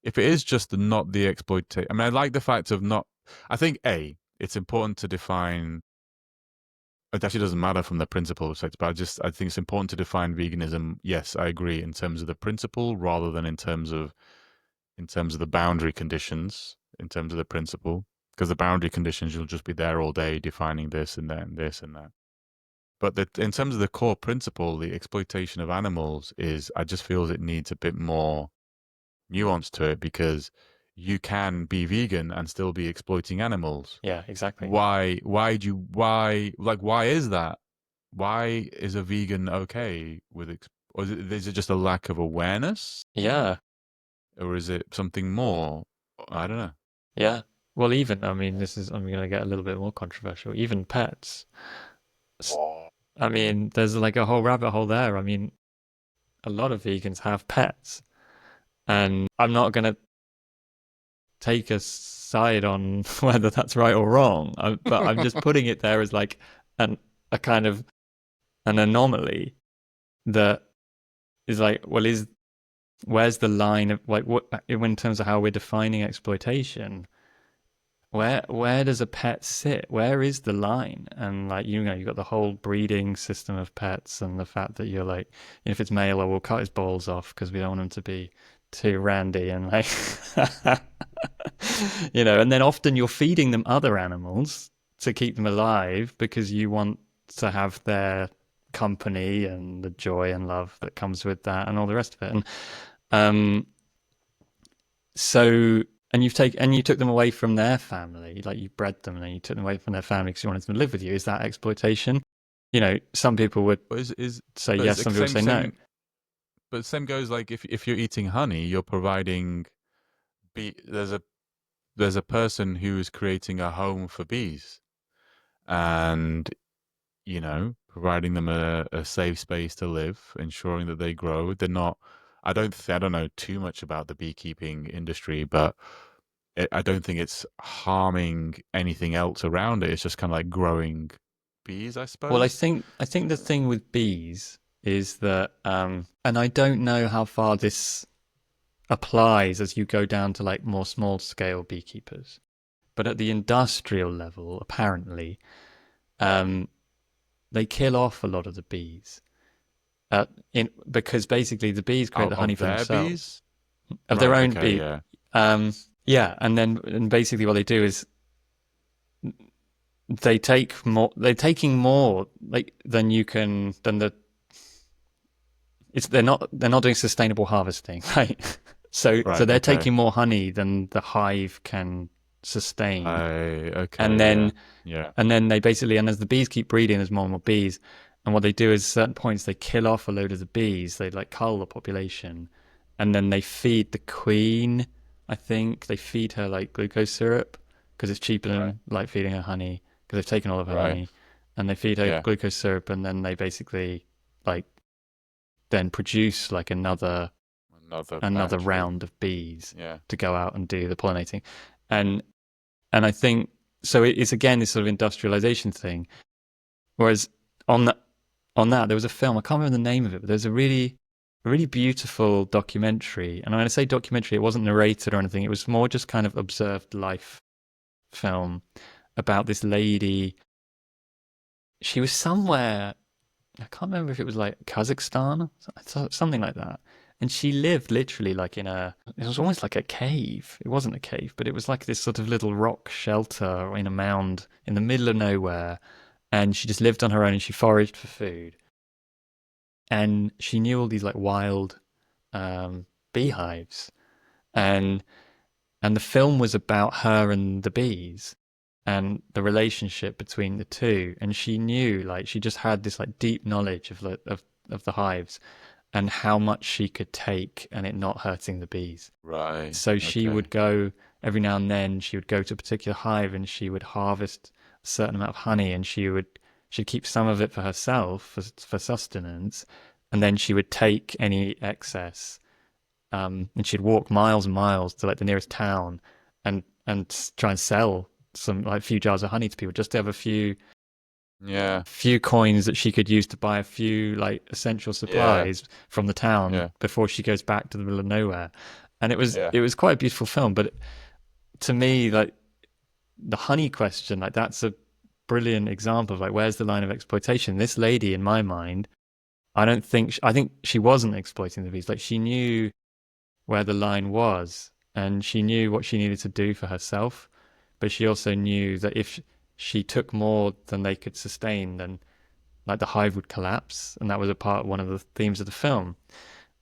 if it is just not the exploitation, I mean, I like the fact of not. I think it's important to define. It actually doesn't matter from the principle perspective, but I think it's important to define veganism. Yes, I agree in terms of the principle rather than in terms of the boundary conditions, in terms of the principle, because the boundary conditions you'll just be there all day defining this and that and this and that. But in terms of the core principle, the exploitation of animals is, I just feel it needs a bit more nuance to it because you can be vegan and still be exploiting animals. yeah, exactly. Why is that? Why is a vegan okay with, or is it just a lack of awareness? Yeah, Or is it something more? I don't know. yeah. Well, even I mean, I'm going to get a little bit more controversial. Even pets. Oh. I mean, there's like a whole rabbit hole there. I mean, a lot of vegans have pets, and I'm not going to take a side on whether that's right or wrong. But I'm just putting it there as like an a kind of an anomaly that is like, well, is where's the line of like what in terms of how we're defining exploitation? Where does a pet sit? Where is the line? And like you've got the whole breeding system of pets and the fact that you're like, if it's male, we'll cut his balls off because we don't want him to be too randy and like, and then often you're feeding them other animals to keep them alive because you want to have their company and the joy and love that comes with that and all the rest of it. And um, so and you took them away from their family, like you bred them and then you took them away from their family because you wanted them to live with you. Is that exploitation? Some people would But is say but yes, it's the some people same say no. same. But same goes like if you're eating honey, you're providing bee. There's a person who is creating a home for bees and providing them a safe space to live, ensuring that they grow. They're not. I don't know too much about the beekeeping industry, but I don't think it's harming anything else around it. It's just kind of like growing bees, I Well, suppose. I think the thing with bees is that, and I don't know how far this applies as you go down to like more small scale beekeepers, but at the industrial level, apparently, um, they kill off a lot of the bees. Because basically the bees create Out the honey of for their themselves bees, of their right? own Okay, bee. yeah. yeah, and basically what they do is they're taking more like than you can than the it's they're not doing sustainable harvesting, right? So Right. they're Okay. taking more honey than the hive can sustain. And Okay. Yeah. then Yeah. they basically, and as the bees keep breeding, there's more and more bees. And what they do is, certain points, they kill off a load of the bees. They like cull the population, and then they feed the queen. I think they feed her like glucose syrup because it's cheaper Right. than like feeding her honey because they've taken all of her Right. honey, and they feed her Yeah. glucose syrup, and then they basically like then produce like Another another batch of round of bees yeah. to go out and do the pollinating, and I think so. It's again this sort of industrialization thing. Whereas on that there was a film, I can't remember the name of it, but there's a really beautiful documentary. And when I say documentary, it wasn't narrated or anything. It was more just kind of observed life film about this lady. She was somewhere, I can't remember if it was like Kazakhstan, something like that. And she lived literally like it was almost like a cave. It wasn't a cave, but it was like this sort of little rock shelter in a mound in the middle of nowhere. And she just lived on her own and she foraged for food. And she knew all these like wild beehives. And the film was about her and the bees and the relationship between the two. And she knew, like, she just had this like deep knowledge of of the hives and how much she could take and it not hurting the bees. Right. So she would Okay. go every now and then. She would go to a particular hive and she would harvest a certain amount of honey, and she'd keep some of it for herself for sustenance, and then she would take any excess, and she'd walk miles and miles to like the nearest town, and try and sell some like few jars of honey to people just to have Yeah. few coins that she could use to buy a few like essential Yeah. supplies from the town Yeah. before she goes back to the middle of nowhere. And Yeah. it was quite a beautiful film, but to me, like the honey question, like that's a brilliant example of like where's the line of exploitation. This lady, in my mind, I think she wasn't exploiting the bees. Like she knew where the line was, and she knew what she needed to do for herself, but she also knew that if she took more than they could sustain, then like the hive would collapse. And that was one of the themes of the film.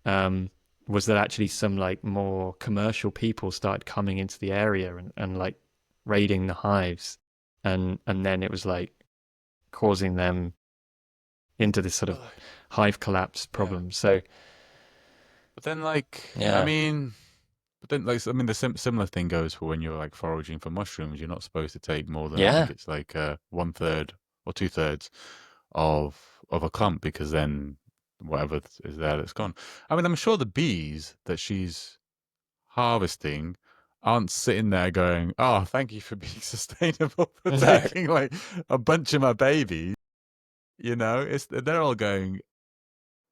Um, was that actually some like more commercial people started coming into the area and like raiding the hives, and then it was like causing them into this sort of Well, hive collapse yeah. problem. So But then, like, I yeah, mean, but then, like, I mean, the similar thing goes for when you're like foraging for mushrooms. You're not supposed to take more than I think yeah, it's like one third or two thirds of a clump because then whatever is there that's gone. I mean, I'm sure the bees that she's harvesting aren't sitting there going, "Oh, thank you for being sustainable for no, taking like a bunch of my babies." It's they're all going,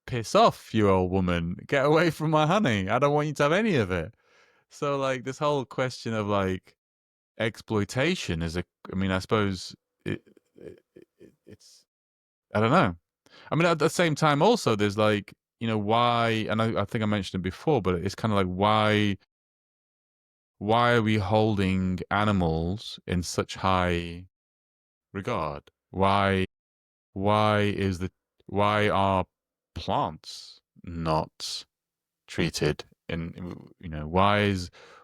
"Piss off, you old woman! Get away from my honey! I don't want you to have any of it." So, like, this whole question of like exploitation is I mean, I suppose it's, I don't know. I mean, at the same time, also, there's like, why, and I think I mentioned it before, but it's kind of like, why are we holding animals in such high regard? Why is the, why are plants not treated in,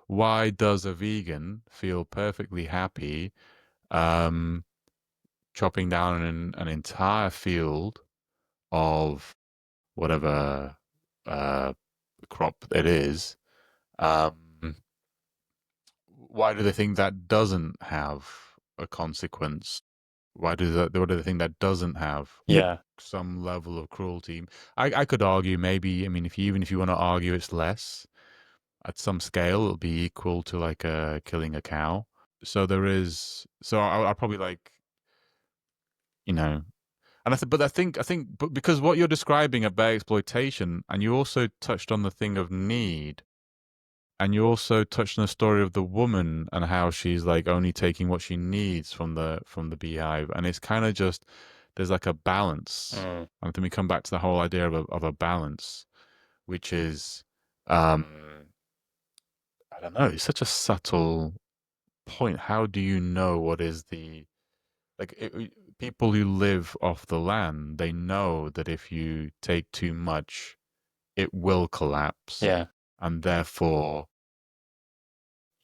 why does a vegan feel perfectly happy um, chopping down an entire field of whatever uh, crop it is? Um, why do they think that doesn't have a consequence? Why do they think that doesn't have yeah, some level of cruelty? I could argue maybe, I mean, even if you want to argue it's less, at some scale it'll be equal to like killing a cow. So there is, so I'll probably like, you know, and but but because what you're describing about exploitation, and you also touched on the thing of need, and you also touched on the story of the woman and how she's like only taking what she needs from the beehive, and it's kind of just, there's like a balance. mm, And then we come back to the whole idea of a balance, which is, um, I don't know. It's such a subtle point. How do you know what is the like people who live off the land? They know that if you take too much, it will collapse, Yeah. and therefore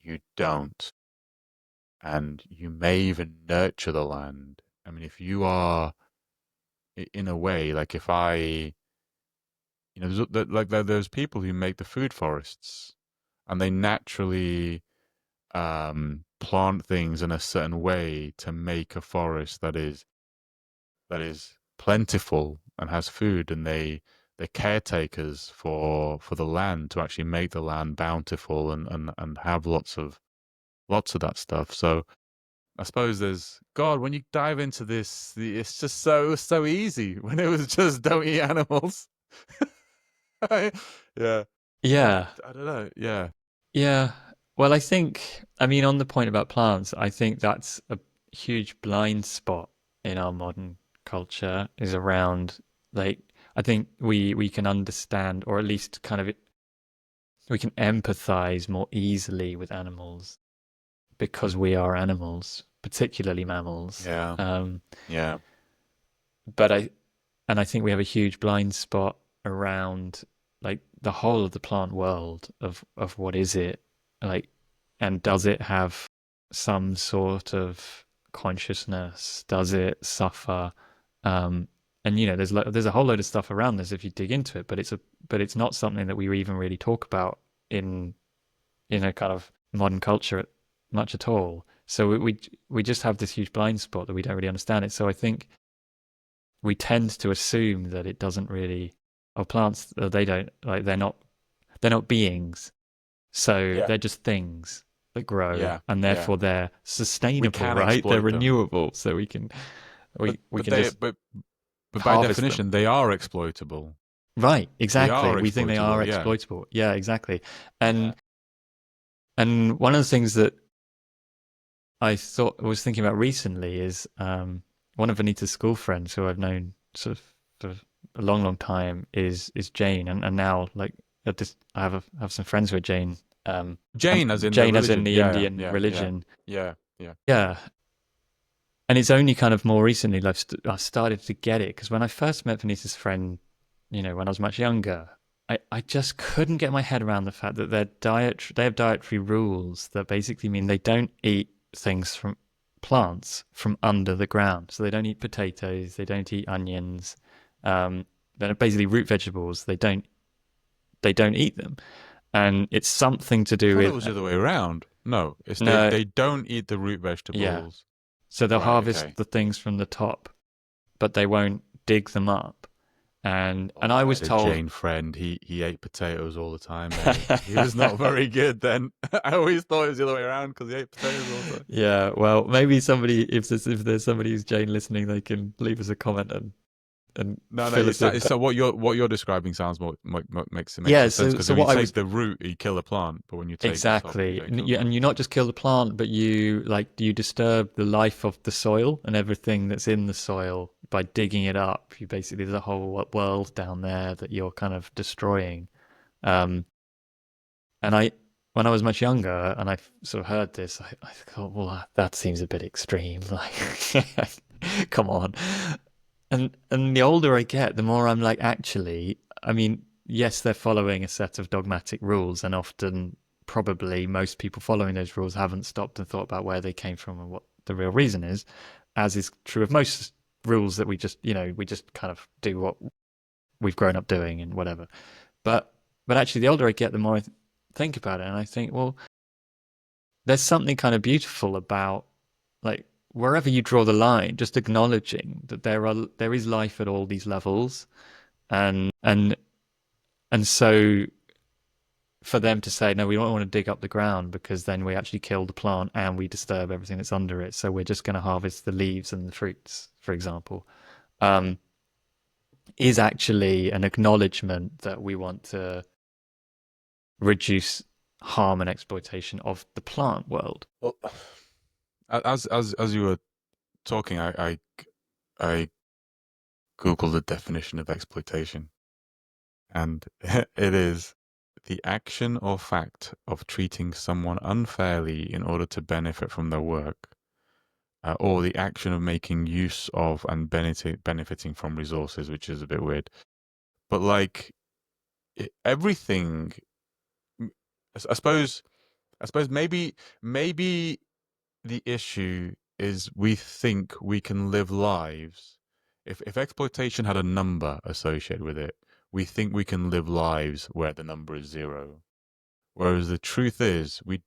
you don't. And you may even nurture the land. I mean, if you are in a way, like if I, there's people who make the food forests, and they naturally plant things in a certain way to make a forest that is plentiful and has food, and they're caretakers for the land to actually make the land bountiful and have lots of that stuff. So I suppose there's God when you dive into this, it's just so easy when it was just don't eat animals. Yeah, Yeah. I don't know. Yeah, Yeah. Well, I mean, on the point about plants, I think that's a huge blind spot in our modern culture is around like I think we can understand or at least kind of we can empathize more easily with animals because we are animals, particularly mammals. yeah, yeah. But I think we have a huge blind spot around like the whole of the plant world of what is it like, and does it have some sort of consciousness? Does it suffer? Um, and there's a whole load of stuff around this if you dig into it, but it's not something that we even really talk about in a kind of modern culture much at all. So we just have this huge blind spot that we don't really understand it. So I think we tend to assume that it doesn't really, or plants, they don't, like, they're not beings. So Yeah, they're just things that grow yeah, and yeah. therefore they're We sustainable, can right? They're exploit them, renewable. So but we but can they just but by harvest them. definition they are exploitable. Right. They Exactly. are We think they are exploitable. Yeah, exploitable. Yeah, exactly. yeah. And, and one of the things that I was thinking about recently is one of Anita's school friends who I've known sort of for a long time is Jane, and now like I have some friends who are Jane, Jane, as in the Jane as in religion. the Yeah, Indian yeah, yeah, religion, yeah, yeah, yeah. And it's only kind of more recently that I've started to get it because when I first met Vanessa's friend, when I was much younger, I just couldn't get my head around the fact that they have dietary rules that basically mean they don't eat things from plants from under the ground. So they don't eat potatoes, they don't eat onions, they're basically root vegetables. They don't eat them, and it's something to I do thought it with was the other way around. No, it's no, they don't eat the root yeah. vegetables. So they'll Right. harvest Okay. the things from the top, but they won't dig them up. And Oh, I I was had a told Jane friend. He ate potatoes all the time, mate. He was not very good then. I always thought it was the other way around because he ate potatoes all the time. Yeah, well, maybe somebody, if there's somebody who's Jane listening, they can leave us a comment and No, no. fill us in. But So what you're describing sounds makes yeah, more sense because so when you what I take was the root, you kill a plant, but when you take the top, you exactly, don't kill the and plant. you not just kill the plant, but you disturb the life of the soil and everything that's in the soil by digging it up. You basically there's a whole world down there that you're kind of destroying. Um, and when I was much younger and I sort of heard this, I thought, well, that seems a bit extreme. Like, come on. And the older I get, the more I'm like, actually, I mean, yes, they're following a set of dogmatic rules, and often, probably, most people following those rules haven't stopped and thought about where they came from and what the real reason is, as is true of most rules that we just kind of do what we've grown up doing and whatever. But actually, the older I get, the more I think about it, and I think, well, there's something kind of beautiful about like wherever you draw the line, just acknowledging that there is life at all these levels, and so for them to say no, we don't want to dig up the ground because then we actually kill the plant and we disturb everything that's under it. So we're just going to harvest the leaves and the fruits, for example, um, is actually an acknowledgement that we want to reduce harm and exploitation of the plant world. Well, as you were talking, I googled the definition of exploitation, and it is The action or fact of treating someone unfairly in order to benefit from their work, or the action of making use of and benefiting from resources, which is a bit weird. But like everything, I suppose. I suppose maybe the issue is we think we can live lives. If exploitation had a number associated with it, we think we can live lives where the number is zero. Whereas the truth is, we,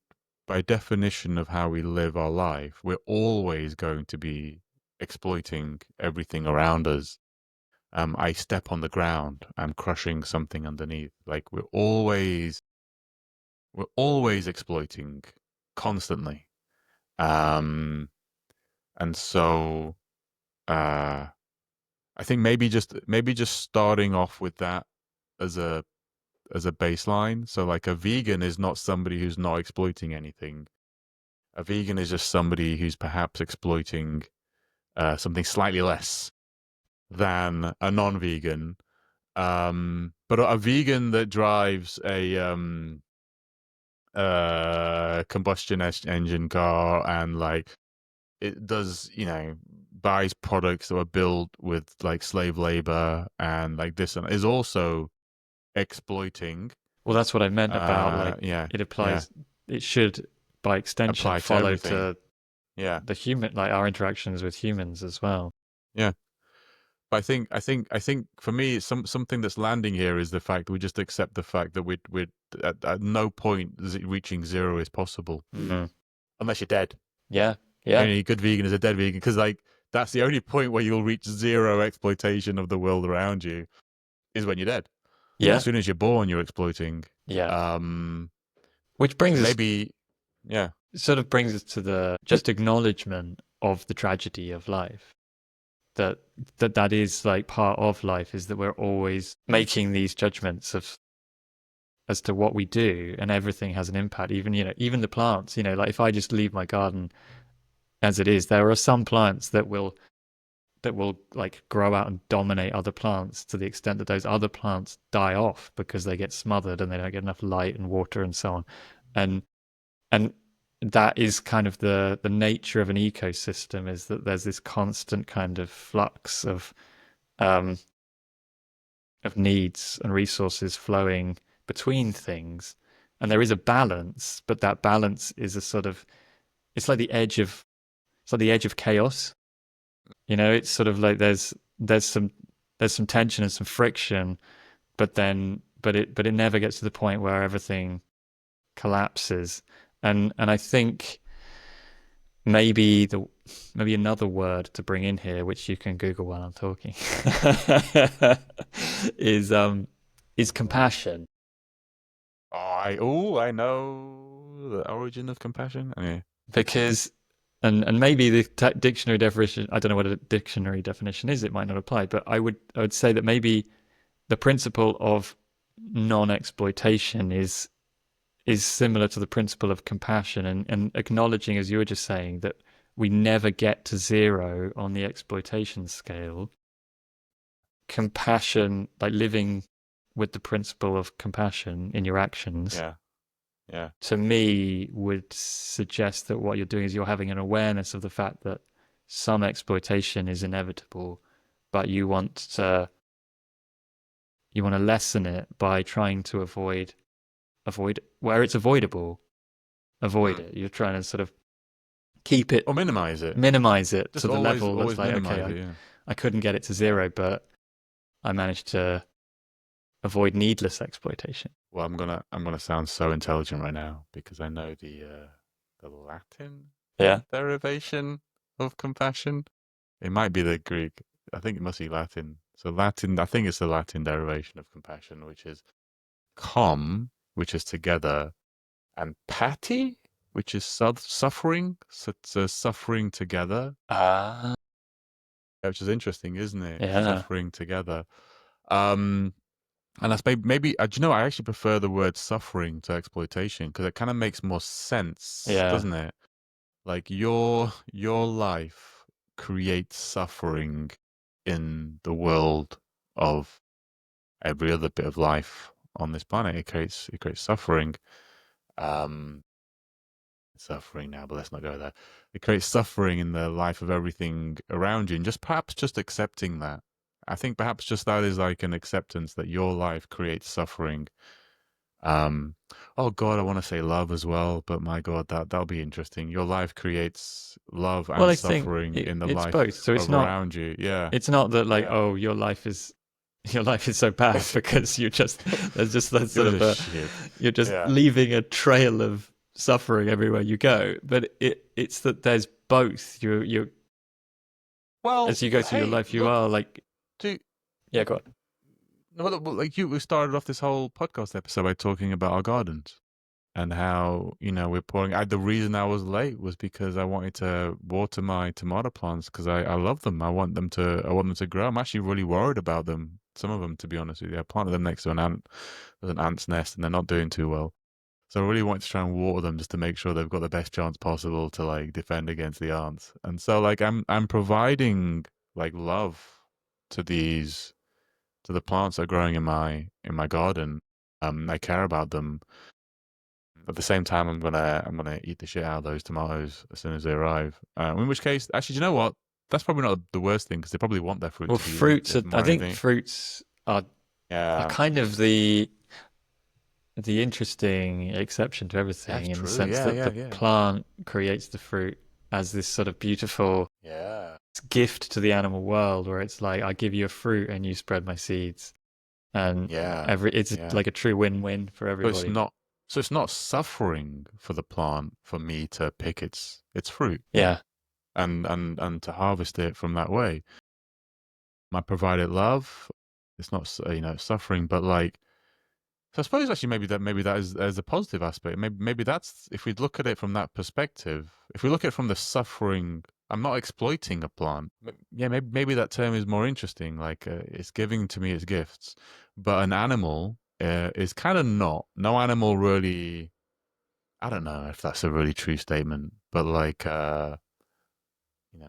by definition of how we live our life, we're always going to be exploiting everything around us. I step on the ground, I'm crushing something underneath. Like we're always exploiting constantly. Um, and so uh, I think maybe just starting off with that as a baseline. So like a vegan is not somebody who's not exploiting anything. A vegan is just somebody who's perhaps exploiting something slightly less than a non-vegan. But a vegan that drives a combustion engine car and like it does, buys products that were built with like slave labor and like this and is also exploiting. Well, that's what I meant about like Yeah, it yeah, applies. It should, by extension, apply to follow everything. to Yeah, the human, like our interactions with humans as well. yeah. But I think for me, something that's landing here is the fact that we just accept the fact that we at no point is it reaching zero is possible Mm. unless you're dead. Yeah, The yeah, only good vegan is a dead vegan because like that's the only point where you'll reach zero exploitation of the world around you is when you're dead. As yeah, soon as you're born, you're exploiting. yeah. Um, Which brings us, maybe, yeah, sort of brings us to the just acknowledgement of the tragedy of life. That that is like part of life is that we're always making these judgments of as to what we do, and everything has an impact. Even even the plants. Like if I just leave my garden as it is, there are some plants that will like grow out and dominate other plants to the extent that those other plants die off because they get smothered and they don't get enough light and water and so on. And and that is kind of the nature of an ecosystem, is that there's this constant kind of flux um of needs and resources flowing between things, and there is a balance, but that balance is a sort of, it's like the edge of it's like the edge of chaos. It's sort of like there's some there's some tension and some friction, but it never gets to the point where everything collapses. And I think maybe maybe another word to bring in here, which you can Google while I'm talking, is compassion. I know the origin of compassion. Okay. Because and maybe the dictionary definition, I don't know what a dictionary definition is, it might not apply, but I would say that maybe the principle of non-exploitation is similar to the principle of compassion, and acknowledging, as you were just saying, that we never get to zero on the exploitation scale. Compassion, like living with the principle of compassion in your actions, Yeah, yeah, to me would suggest that what you're doing is you're having an awareness of the fact that some exploitation is inevitable, but you want to lessen it by trying to avoid where it's avoidable. Avoid mm. it. You're trying to sort of keep it, Or minimize it. minimize it Just to the always, level that's always like, okay, minimize I it. Yeah, I couldn't get it to zero, but I managed to avoid needless exploitation. Well, I'm gonna sound so intelligent right now because I know the Latin Yeah. derivation of compassion. It might be the Greek. I think it must be Latin. So Latin, I think it's the Latin derivation of compassion, which is com, which is together, and pati, which is suffering. So it's suffering together, Ah. which is interesting, isn't it? Yeah. Suffering together. Um, and that's maybe do you know, I actually prefer the word suffering to exploitation because it kind of makes more sense, Yeah. doesn't it? Like your life creates suffering in the world of every other bit of life on this planet. It creates suffering. Um, Suffering now, but let's not go there. It creates suffering in the life of everything around you, and just perhaps just accepting that. I think perhaps just that is like an acceptance that your life creates suffering. Um, oh God, I want to say love as well, but my God, that'll be interesting. Your life creates love Well, and I think suffering in the it's both. life So of around you. Yeah, it's not that like, yeah. oh, your life is so bad because there's just that sort You're of just shit. you're just Yeah. leaving a trail of suffering everywhere you go. But it's that there's both. You Well, as you go through your hey, life, you look, are like, do yeah, go on. well, like we started off this whole podcast episode by talking about our gardens and how we're pouring. The reason I was late was because I wanted to water my tomato plants because I love them. I want them to grow. I'm actually really worried about them. Some of them, to be honest with you, I planted them next to an ant's nest, and they're not doing too well. So I really wanted to try and water them just to make sure they've got the best chance possible to like defend against the ants. And so like I'm providing like love to these to the plants that are growing in my garden. I care about them. At the same time, I'm gonna eat the shit out of those tomatoes as soon as they arrive. In which case, actually, do you know what? That's probably not the worst thing because they probably want their fruit Well, to be eaten, if I more think anything. fruits are Yeah, kind of the interesting exception to that's everything in the true. sense Yeah, that yeah, the yeah, plant creates the fruit as this sort of beautiful yeah, gift to the animal world where it's like I give you a fruit and you spread my seeds and yeah, it's yeah. like a true win-win for So it's everybody. not so it's not suffering for the plant for me to pick its fruit Yeah. and to harvest it from that way. I provide it love. It's not suffering, but like so I suppose actually maybe that is as a positive aspect. Maybe that's if we look at it from that perspective. If we look at it from the suffering, I'm not exploiting a plant. Yeah, maybe that term is more interesting. Like it's giving to me its gifts, but an animal is kind of not. No animal really. I don't know if that's a really true statement, but like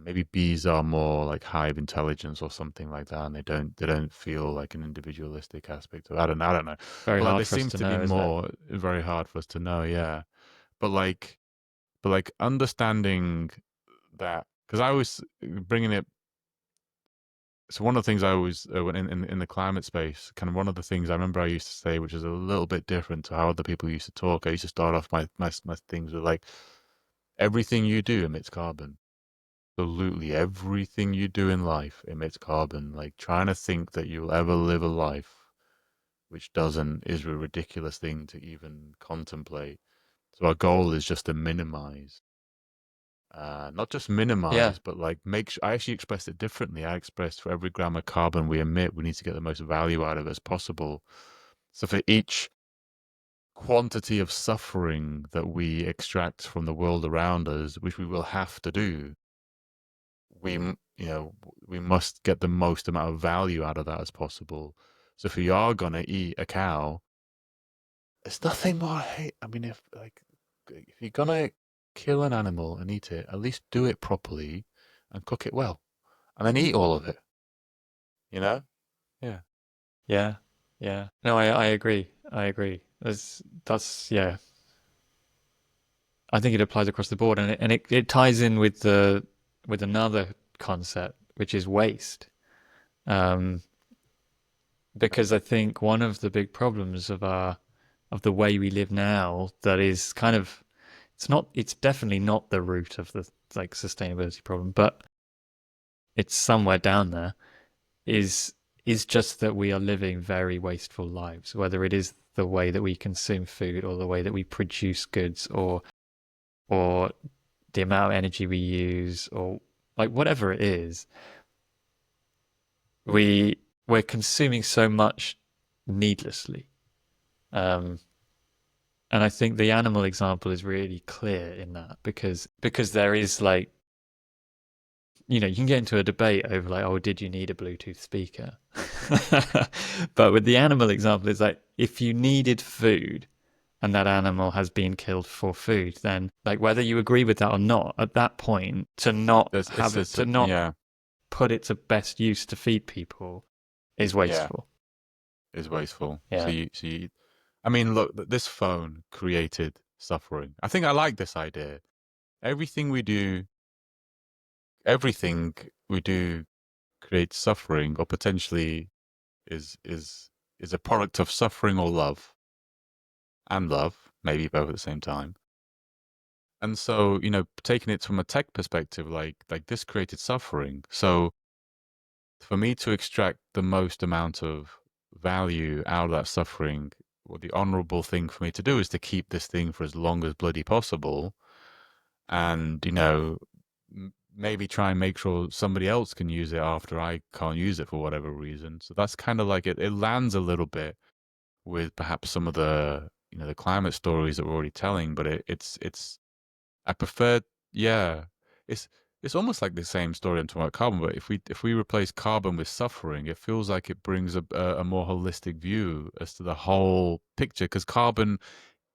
maybe bees are more like hive intelligence or something like that, and they don't feel like an individualistic aspect of. I don't know, Very but like hard there for us seems to to be know, isn't it? more. Very hard for us to know, yeah. But like understanding that because I was bringing it. So one of the things I always when in the climate space, kind of one of the things I remember I used to say, which is a little bit different to how other people used to talk. I used to start off my things with like everything you do emits carbon. Absolutely everything you do in life emits carbon. Like trying to think that you'll ever live a life which doesn't is a ridiculous thing to even contemplate. So our goal is just to minimize. Not just Yeah. minimize, but like I actually expressed it differently. I expressed for every gram of carbon we emit, we need to get the most value out of it as possible. So for each quantity of suffering that we extract from the world around us, which we will have to do, we must get the most amount of value out of that as possible. So if we are gonna eat a cow, there's nothing more I hate. I mean, if you're gonna kill an animal and eat it, at least do it properly and cook it well, and then eat all of it. You know? Yeah. Yeah. Yeah. No, I agree. I agree. That's yeah. I think it applies across the board, and it ties in with the with another concept, which is waste. Um, because I think one of the big problems of the way we live now that is kind of it's definitely not the root of the like sustainability problem, but it's somewhere down there is is just that we are living very wasteful lives, whether it is the way that we consume food or the way that we produce goods or the amount of energy we use or like whatever it is, we're consuming so much needlessly. Um, and I think the animal example is really clear in that because there is like you can get into a debate over like, oh, did you need a Bluetooth speaker? But with the animal example, it's like if you needed food and that animal has been killed for food, then like whether you agree with that or not, at that point, to not Yeah, put it to best use to feed people is yeah. wasteful. is wasteful. Yeah. I mean, look, this phone created suffering. I think I like this idea. Everything we do, everything we do creates suffering, or potentially is a product of suffering or love, and love, maybe both at the same time. And so, taking it from a tech perspective, like this created suffering. So for me to extract the most amount of value out of that suffering, well, the honorable thing for me to do is to keep this thing for as long as bloody possible, and maybe try and make sure somebody else can use it after I can't use it for whatever reason. So that's kind of like it lands a little bit with perhaps some of the climate stories that we're already telling, but it's I prefer, yeah, it's it's almost like the same story I'm talking about carbon, but if we replace carbon with suffering, it feels like it brings a more holistic view as to the whole picture, because carbon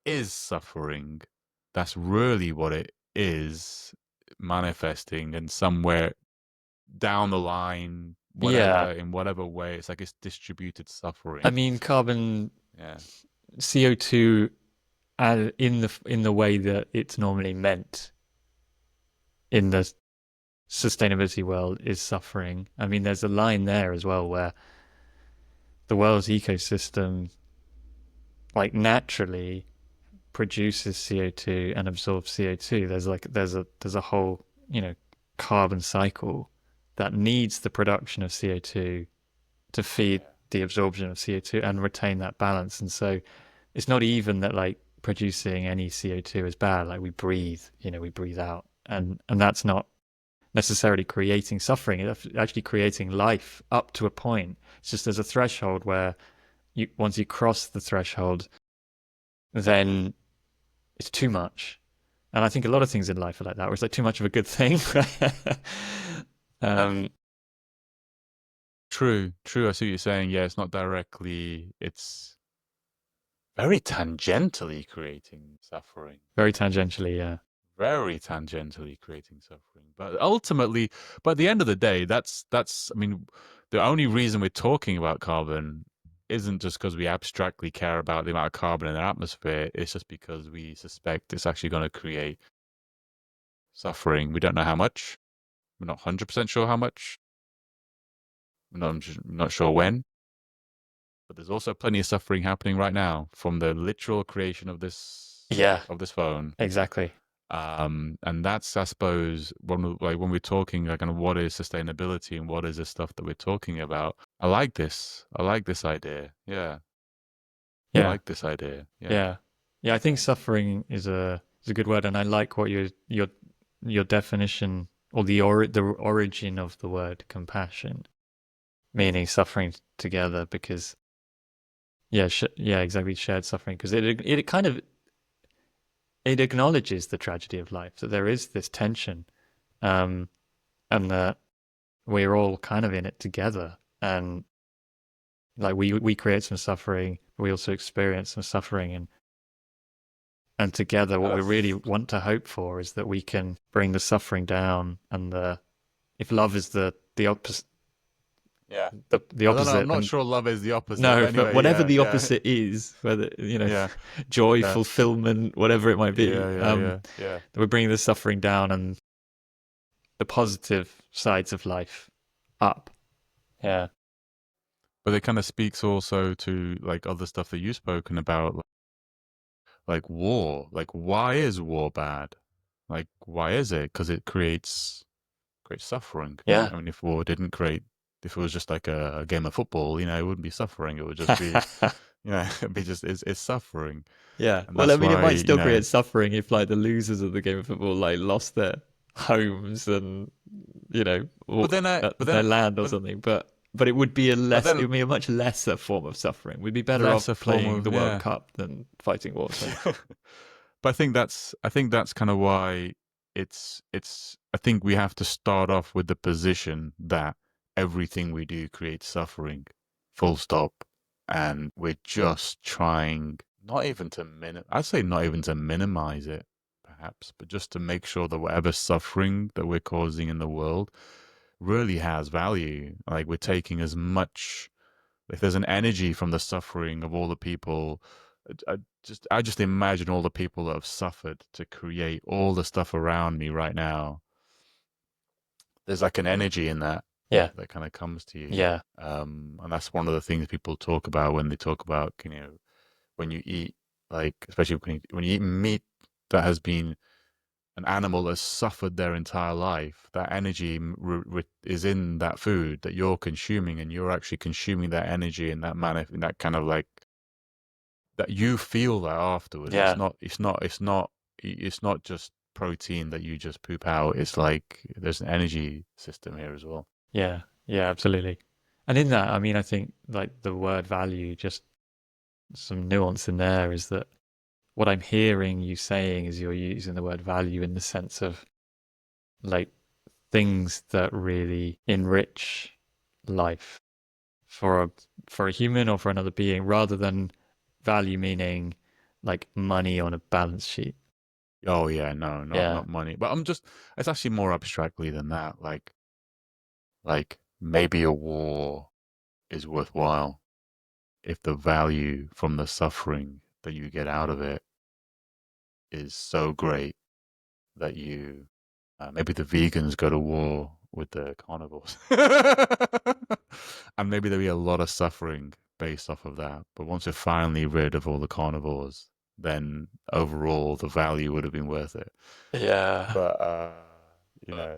is suffering. That's really what it is manifesting, and somewhere down the line, Yeah. whatever, in whatever way, it's like it's distributed I suffering. mean, carbon Yeah. CO2 in the way that it's normally meant in the sustainability world is suffering. I mean, there's a line there as well where the world's ecosystem, like naturally, produces CO2 and absorbs CO2. There's a whole carbon cycle that needs the production of CO2 to feed the absorption of CO2 and retain that balance. And so it's not even that like producing any CO2 is bad. Like we breathe out, and that's not necessarily creating suffering. It's actually creating life up to a point. It's just there's a threshold where once you cross the threshold, then it's too much. And I think a lot of things in life are like that, where it's like too much of a good thing. um, True, true. I see what you're saying. Yeah, it's not directly, it's very tangentially creating suffering. Very tangentially, yeah. Very tangentially creating suffering. But ultimately, but at the end of the day, I mean, the only reason we're talking about carbon isn't just because we abstractly care about the amount of carbon in the atmosphere. It's just because we suspect it's actually going to create suffering. We don't know how much. We're not 100% sure how much. We're not sure when. But there's also plenty of suffering happening right now from the literal creation of this Yeah, phone. exactly. And that's, I suppose, when we're talking like kind of what is sustainability and what is the stuff that we're talking about. I like this. I like this idea. Yeah, I Yeah, like this idea. Yeah, yeah, yeah. I think suffering is a good word, and I like what your definition or the origin of the word compassion, meaning suffering together, because yeah, exactly, shared suffering, because it kind of it acknowledges the tragedy of life, that there is this tension, um, and that we're all kind of in it together, and like we create some suffering, we also experience some suffering, and together what we really that's want to hope for is that we can bring the suffering down, and the if love is the opposite, yeah. the I don't know. I'm opposite, not then sure love is the opposite, no, but but anyway, whatever yeah, the yeah, opposite is, whether yeah, joy, yeah, fulfillment, whatever it might be, yeah, yeah, yeah, yeah. that we're bringing the suffering down and the positive sides of life up. Yeah. But it kind of speaks also to like other stuff that you've spoken about, like war. Like, why is war bad? Like, why is it? Because it creates suffering. Yeah. I mean, if it was just like a game of football, it wouldn't be suffering. It would just be, it'd be just it's suffering, Yeah. and Well, I that's mean, it why might still create suffering if like the losers of the game of football like lost their homes and But then, their land or but something. But it would be but it then would be a much lesser form of suffering. We'd be better off lesser form playing the of World yeah. Cup than fighting wars. But I think that's kind of why it's I think we have to start off with the position that everything we do creates suffering, full stop, and we're just trying not even to I'd say not even to minimize it, perhaps, but just to make sure that whatever suffering that we're causing in the world really has value. Like we're taking as much if there's an energy from the suffering of all the people, I just imagine all the people that have suffered to create all the stuff around me right now. There's like an energy in that Yeah. that kind of comes to you. Yeah. And that's one of the things people talk about when they talk about, when you eat, like, especially when you eat meat that has been an animal that's suffered their entire life, that energy is in that food that you're consuming, and you're actually consuming that energy in that manner, in that kind of like that you feel that afterwards. It's Yeah. not. It's not. It's not. It's not just protein that you just poop out. It's like there's an energy system here as well. Yeah. Yeah. Absolutely. And in that, I mean, I think like the word value, just some nuance in there is that what I'm hearing you saying is you're using the word value in the sense of like things that really enrich life for a human or for another being, rather than value meaning like money on a balance sheet. Oh yeah, no, not Yeah, not money. But it's actually more abstractly than that. Like maybe a war is worthwhile if the value from the suffering that you get out of it is so great that you maybe the vegans go to war with the carnivores. And maybe there'll be a lot of suffering based off of that. But once you're finally rid of all the carnivores, then overall the value would have been worth it. yeah. But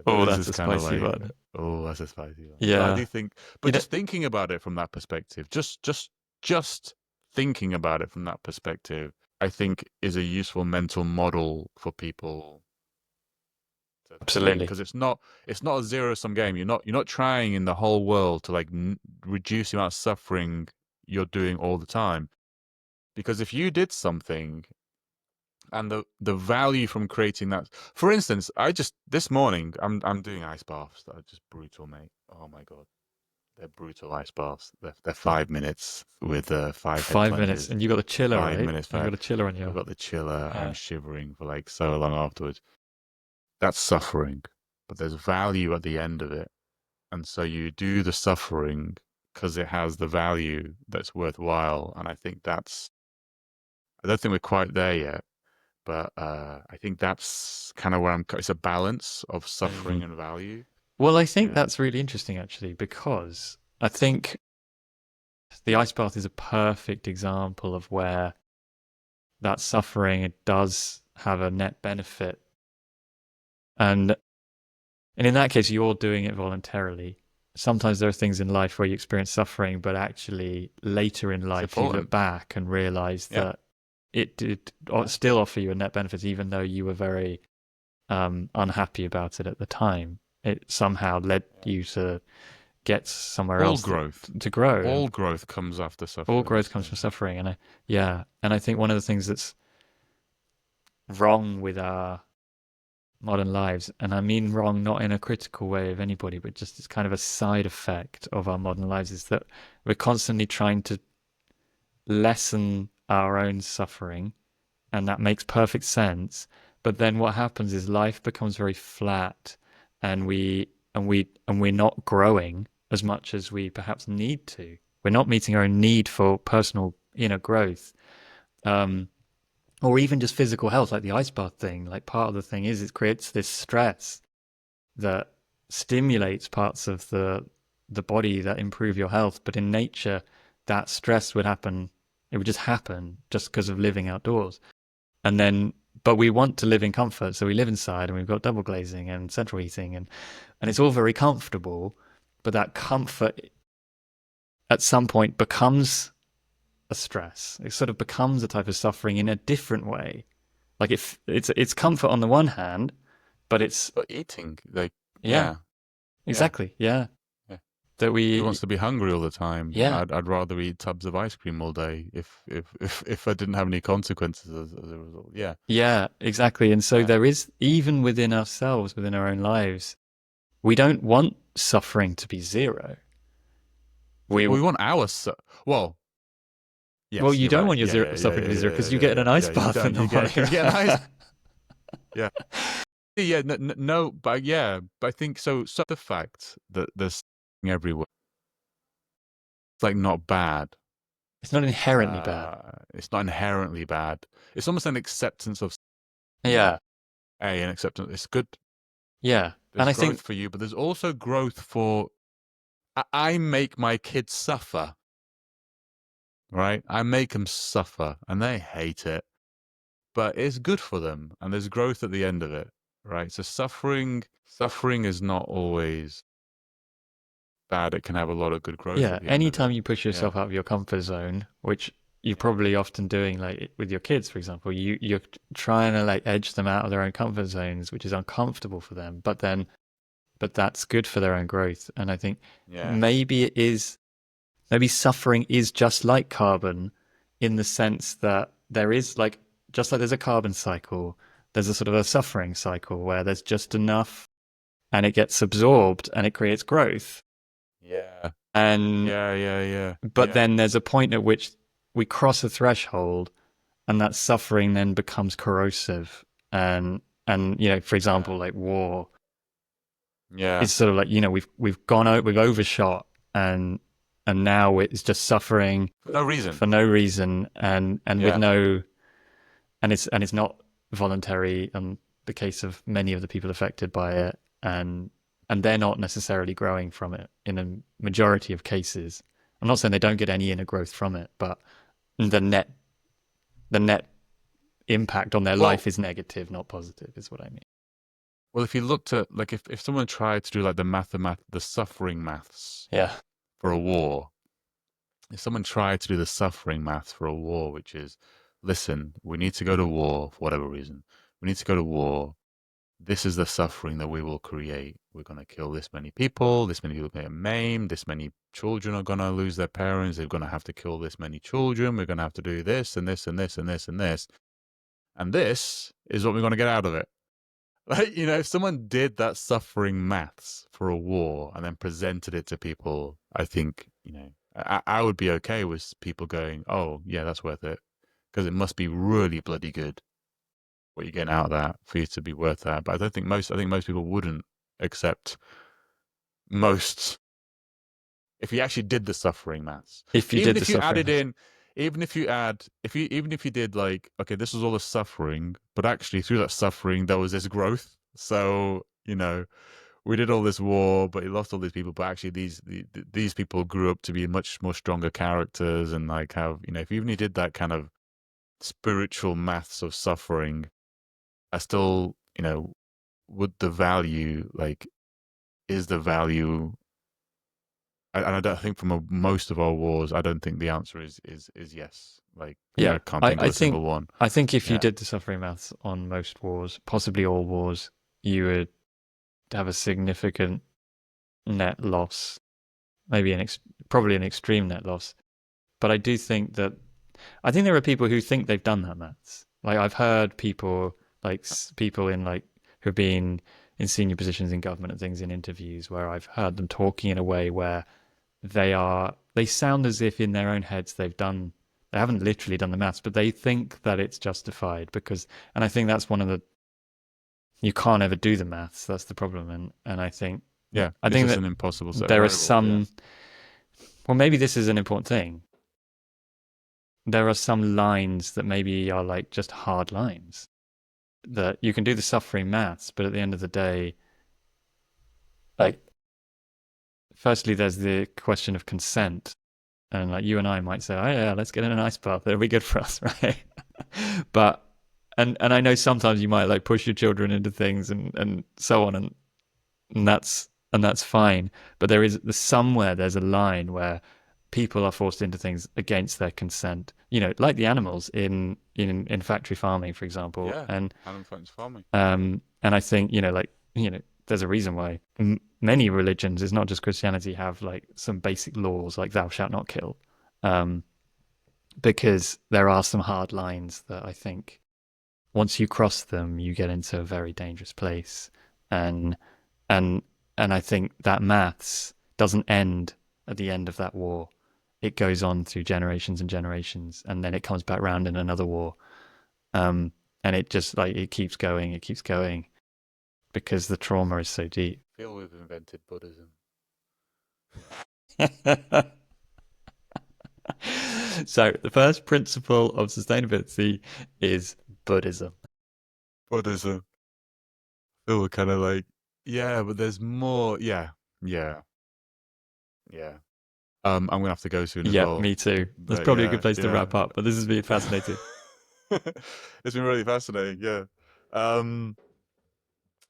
Oh, this that's is a kind of spicy like, one. oh, that's a spicy one. But I Yeah, do think, you but know, just thinking about it from that perspective, just thinking about it from that perspective, I think is a useful mental model for people to think, absolutely. because it's not a zero sum game. You're not trying in the whole world to like reduce the amount of suffering you're doing all the time. Because if you did something, and the value from creating that, for instance, I just this morning I'm doing ice baths that are just brutal, mate. Oh my god, they're brutal ice baths. They're 5 minutes with five head 5 minutes, plunges. and you got the chiller, five right? minutes You five got a chiller on I've your. got the chiller. I'm Yeah, shivering for like so long afterwards. That's suffering, but there's value at the end of it. And so you do the suffering because it has the value that's worthwhile. And I don't think we're quite there yet, but I think that's kind of where it's a balance of hmm. suffering and value. Well, I think Yeah. that's really interesting actually, because I think the ice bath is a perfect example of where that suffering, it does have a net benefit, and in that case you're doing it voluntarily. Sometimes there are things in life where you experience suffering, but actually later in It's life you look important. back and realize Yeah. that it did Yeah. still offer you a net benefit, even though you were very unhappy about it at the time. It somehow led Yeah. you to get somewhere All else growth. to grow, and All growth comes after all suffering. growth comes So from suffering. And I think one of the things that's wrong with our modern lives, and I mean wrong not in a critical way of anybody, but just it's kind of a side effect of our modern lives, is that we're constantly trying to lessen our own suffering, and that makes perfect sense. But then what happens is life becomes very flat, and we're not growing as much as we perhaps need to. We're not meeting our own need for personal inner growth. Um, or even just physical health, like the ice bath thing. Like part of the thing is it creates this stress that stimulates parts of the body that improve your health. But in nature, that stress would happen. It would just happen just because of living outdoors. And then, but we want to live in comfort, so we live inside, and we've got double glazing and central heating, and it's all very comfortable. But that comfort at some point becomes a stress. It sort of becomes a type of suffering in a different way. Like it's comfort on the one hand, but it's but eating, like, yeah, yeah, yeah, exactly, yeah. yeah. That Who we wants to be hungry all the time? yeah, I'd rather eat tubs of ice cream all day if I didn't have any consequences as a result. Yeah. yeah, exactly. And so Yeah. there is, even within ourselves, within our own lives, we don't want suffering to be zero. We Well, we want ours. Well, Well, yes, you you're don't right. want your Yeah, zero yeah, yeah, suffering to be yeah, zero yeah, because you yeah, get yeah, an ice yeah. You bath in don't. the You get morning, because you get an ice. right? Yeah, yeah. No, but yeah, but I think so. So the fact that there's everywhere It's like not bad. It's not inherently bad. It's not inherently bad. It's almost an acceptance of Yeah, an acceptance. It's good. yeah. And There's I growth think, for you, but there's also growth for. I make my kids suffer, right? I make them suffer, and they hate it. But it's good for them, and there's growth at the end of it, right? So suffering is not always bad. It can have a lot of good growth yeah, at the end of anytime it. you push Yeah, yourself out of your comfort zone, which you're yeah, probably often doing, like with your kids, for example, you're trying to like edge them out of their own comfort zones, which is uncomfortable for them. But that's good for their own growth. And I think yeah, maybe it is, maybe suffering is just like carbon in the sense that there is like, just like there's a carbon cycle, there's a sort of a suffering cycle where there's just enough and it gets absorbed and it creates growth. yeah, And yeah, yeah, yeah, but yeah, then there's a point at which we cross a threshold and that suffering then becomes corrosive. And you know, for yeah, example, like war, yeah, it's sort of like, you know, we've gone out, we've overshot, and now it's just suffering for no reason. for no reason, and with Yeah, no, and it's not voluntary in the case of many of the people affected by it, and they're not necessarily growing from it in a majority of cases. I'm not saying they don't get any inner growth from it, but the net the net impact on their well, life is negative, not positive, is what I mean. well, if you looked at like if someone tried to do like the suffering maths Yeah. for a war, if someone tried to do the suffering maths for a war, which is, listen, we need to go to war for whatever reason, we need to go to war. This is the suffering that we will create. We're going to kill this many people get maimed, this many children are going to lose their parents, they're going to have to kill this many children, we're going to have to do this and this and this and this and this. And this is what we're going to get out of it. Like, you know, if someone did that suffering maths for a war and then presented it to people, I think, you know, I would be okay with people going, oh, yeah, that's worth it. Because it must be really bloody good what you're getting out of that for you to be worth that. But I think most people wouldn't accept most if you actually did the suffering maths. If you Even did the if you suffering added maths. in, even if you did like, okay, this was all the suffering, but actually through that suffering there was this growth. So, you know, we did all this war, but he lost all these people. But actually, these people grew up to be much more stronger characters, and like have, you know, if even you did that kind of spiritual maths of suffering, I still, you know, would the value like is the value? And I don't think from most of our wars, I don't think the answer is yes. Like I Yeah, can't I, think of I a single think one. I think if you Yeah, did the suffering maths on most wars, possibly all wars, you would have a significant net loss, maybe probably an extreme net loss. But I do think that I think there are people who think they've done that maths. Like I've heard people like people in like who've been in senior positions in government and things in interviews where I've heard them talking in a way where they sound as if in their own heads they haven't literally done the maths, but they think that it's justified because, and I think that's one of the, you can't ever do the maths. That's the problem. And yeah. I It's think just that an impossible set of there are variables. Yeah, some, well, maybe this is an important thing. There are some lines that maybe are like just hard lines that you can do the suffering maths, but at the end of the day, like, firstly, there's the question of consent. And like you and I might say, oh yeah, let's get in an ice bath. That'll be good for us, right? But and I know sometimes you might like push your children into things and so on, and that's fine. But somewhere there's a line where people are forced into things against their consent. You know, like the animals in factory farming, for example. yeah. Animal Fight's farming. And I think, you know, like, you know, there's a reason why many religions, it's not just Christianity, have like some basic laws like thou shalt not kill, um, because there are some hard lines that I think once you cross them, you get into a very dangerous place, and and and I think that maths doesn't end at the end of that war. It goes on through generations and generations, and then it comes back round in another war, um, and it just like it keeps going because the trauma is so deep. I feel we've invented Buddhism. So the first principle of sustainability is Buddhism. Buddhism. Oh, we're kind of like, yeah, but there's more. Yeah, yeah, yeah. I'm gonna have to go soon as Yep, well. me too. That's But probably a good yeah, place to yeah. wrap up, but this has been fascinating. It's been really fascinating. Yeah.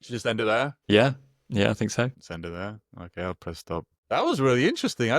Should just end it there. Yeah, yeah, I think so. Let's end it there. Okay, I'll press stop. That was really interesting.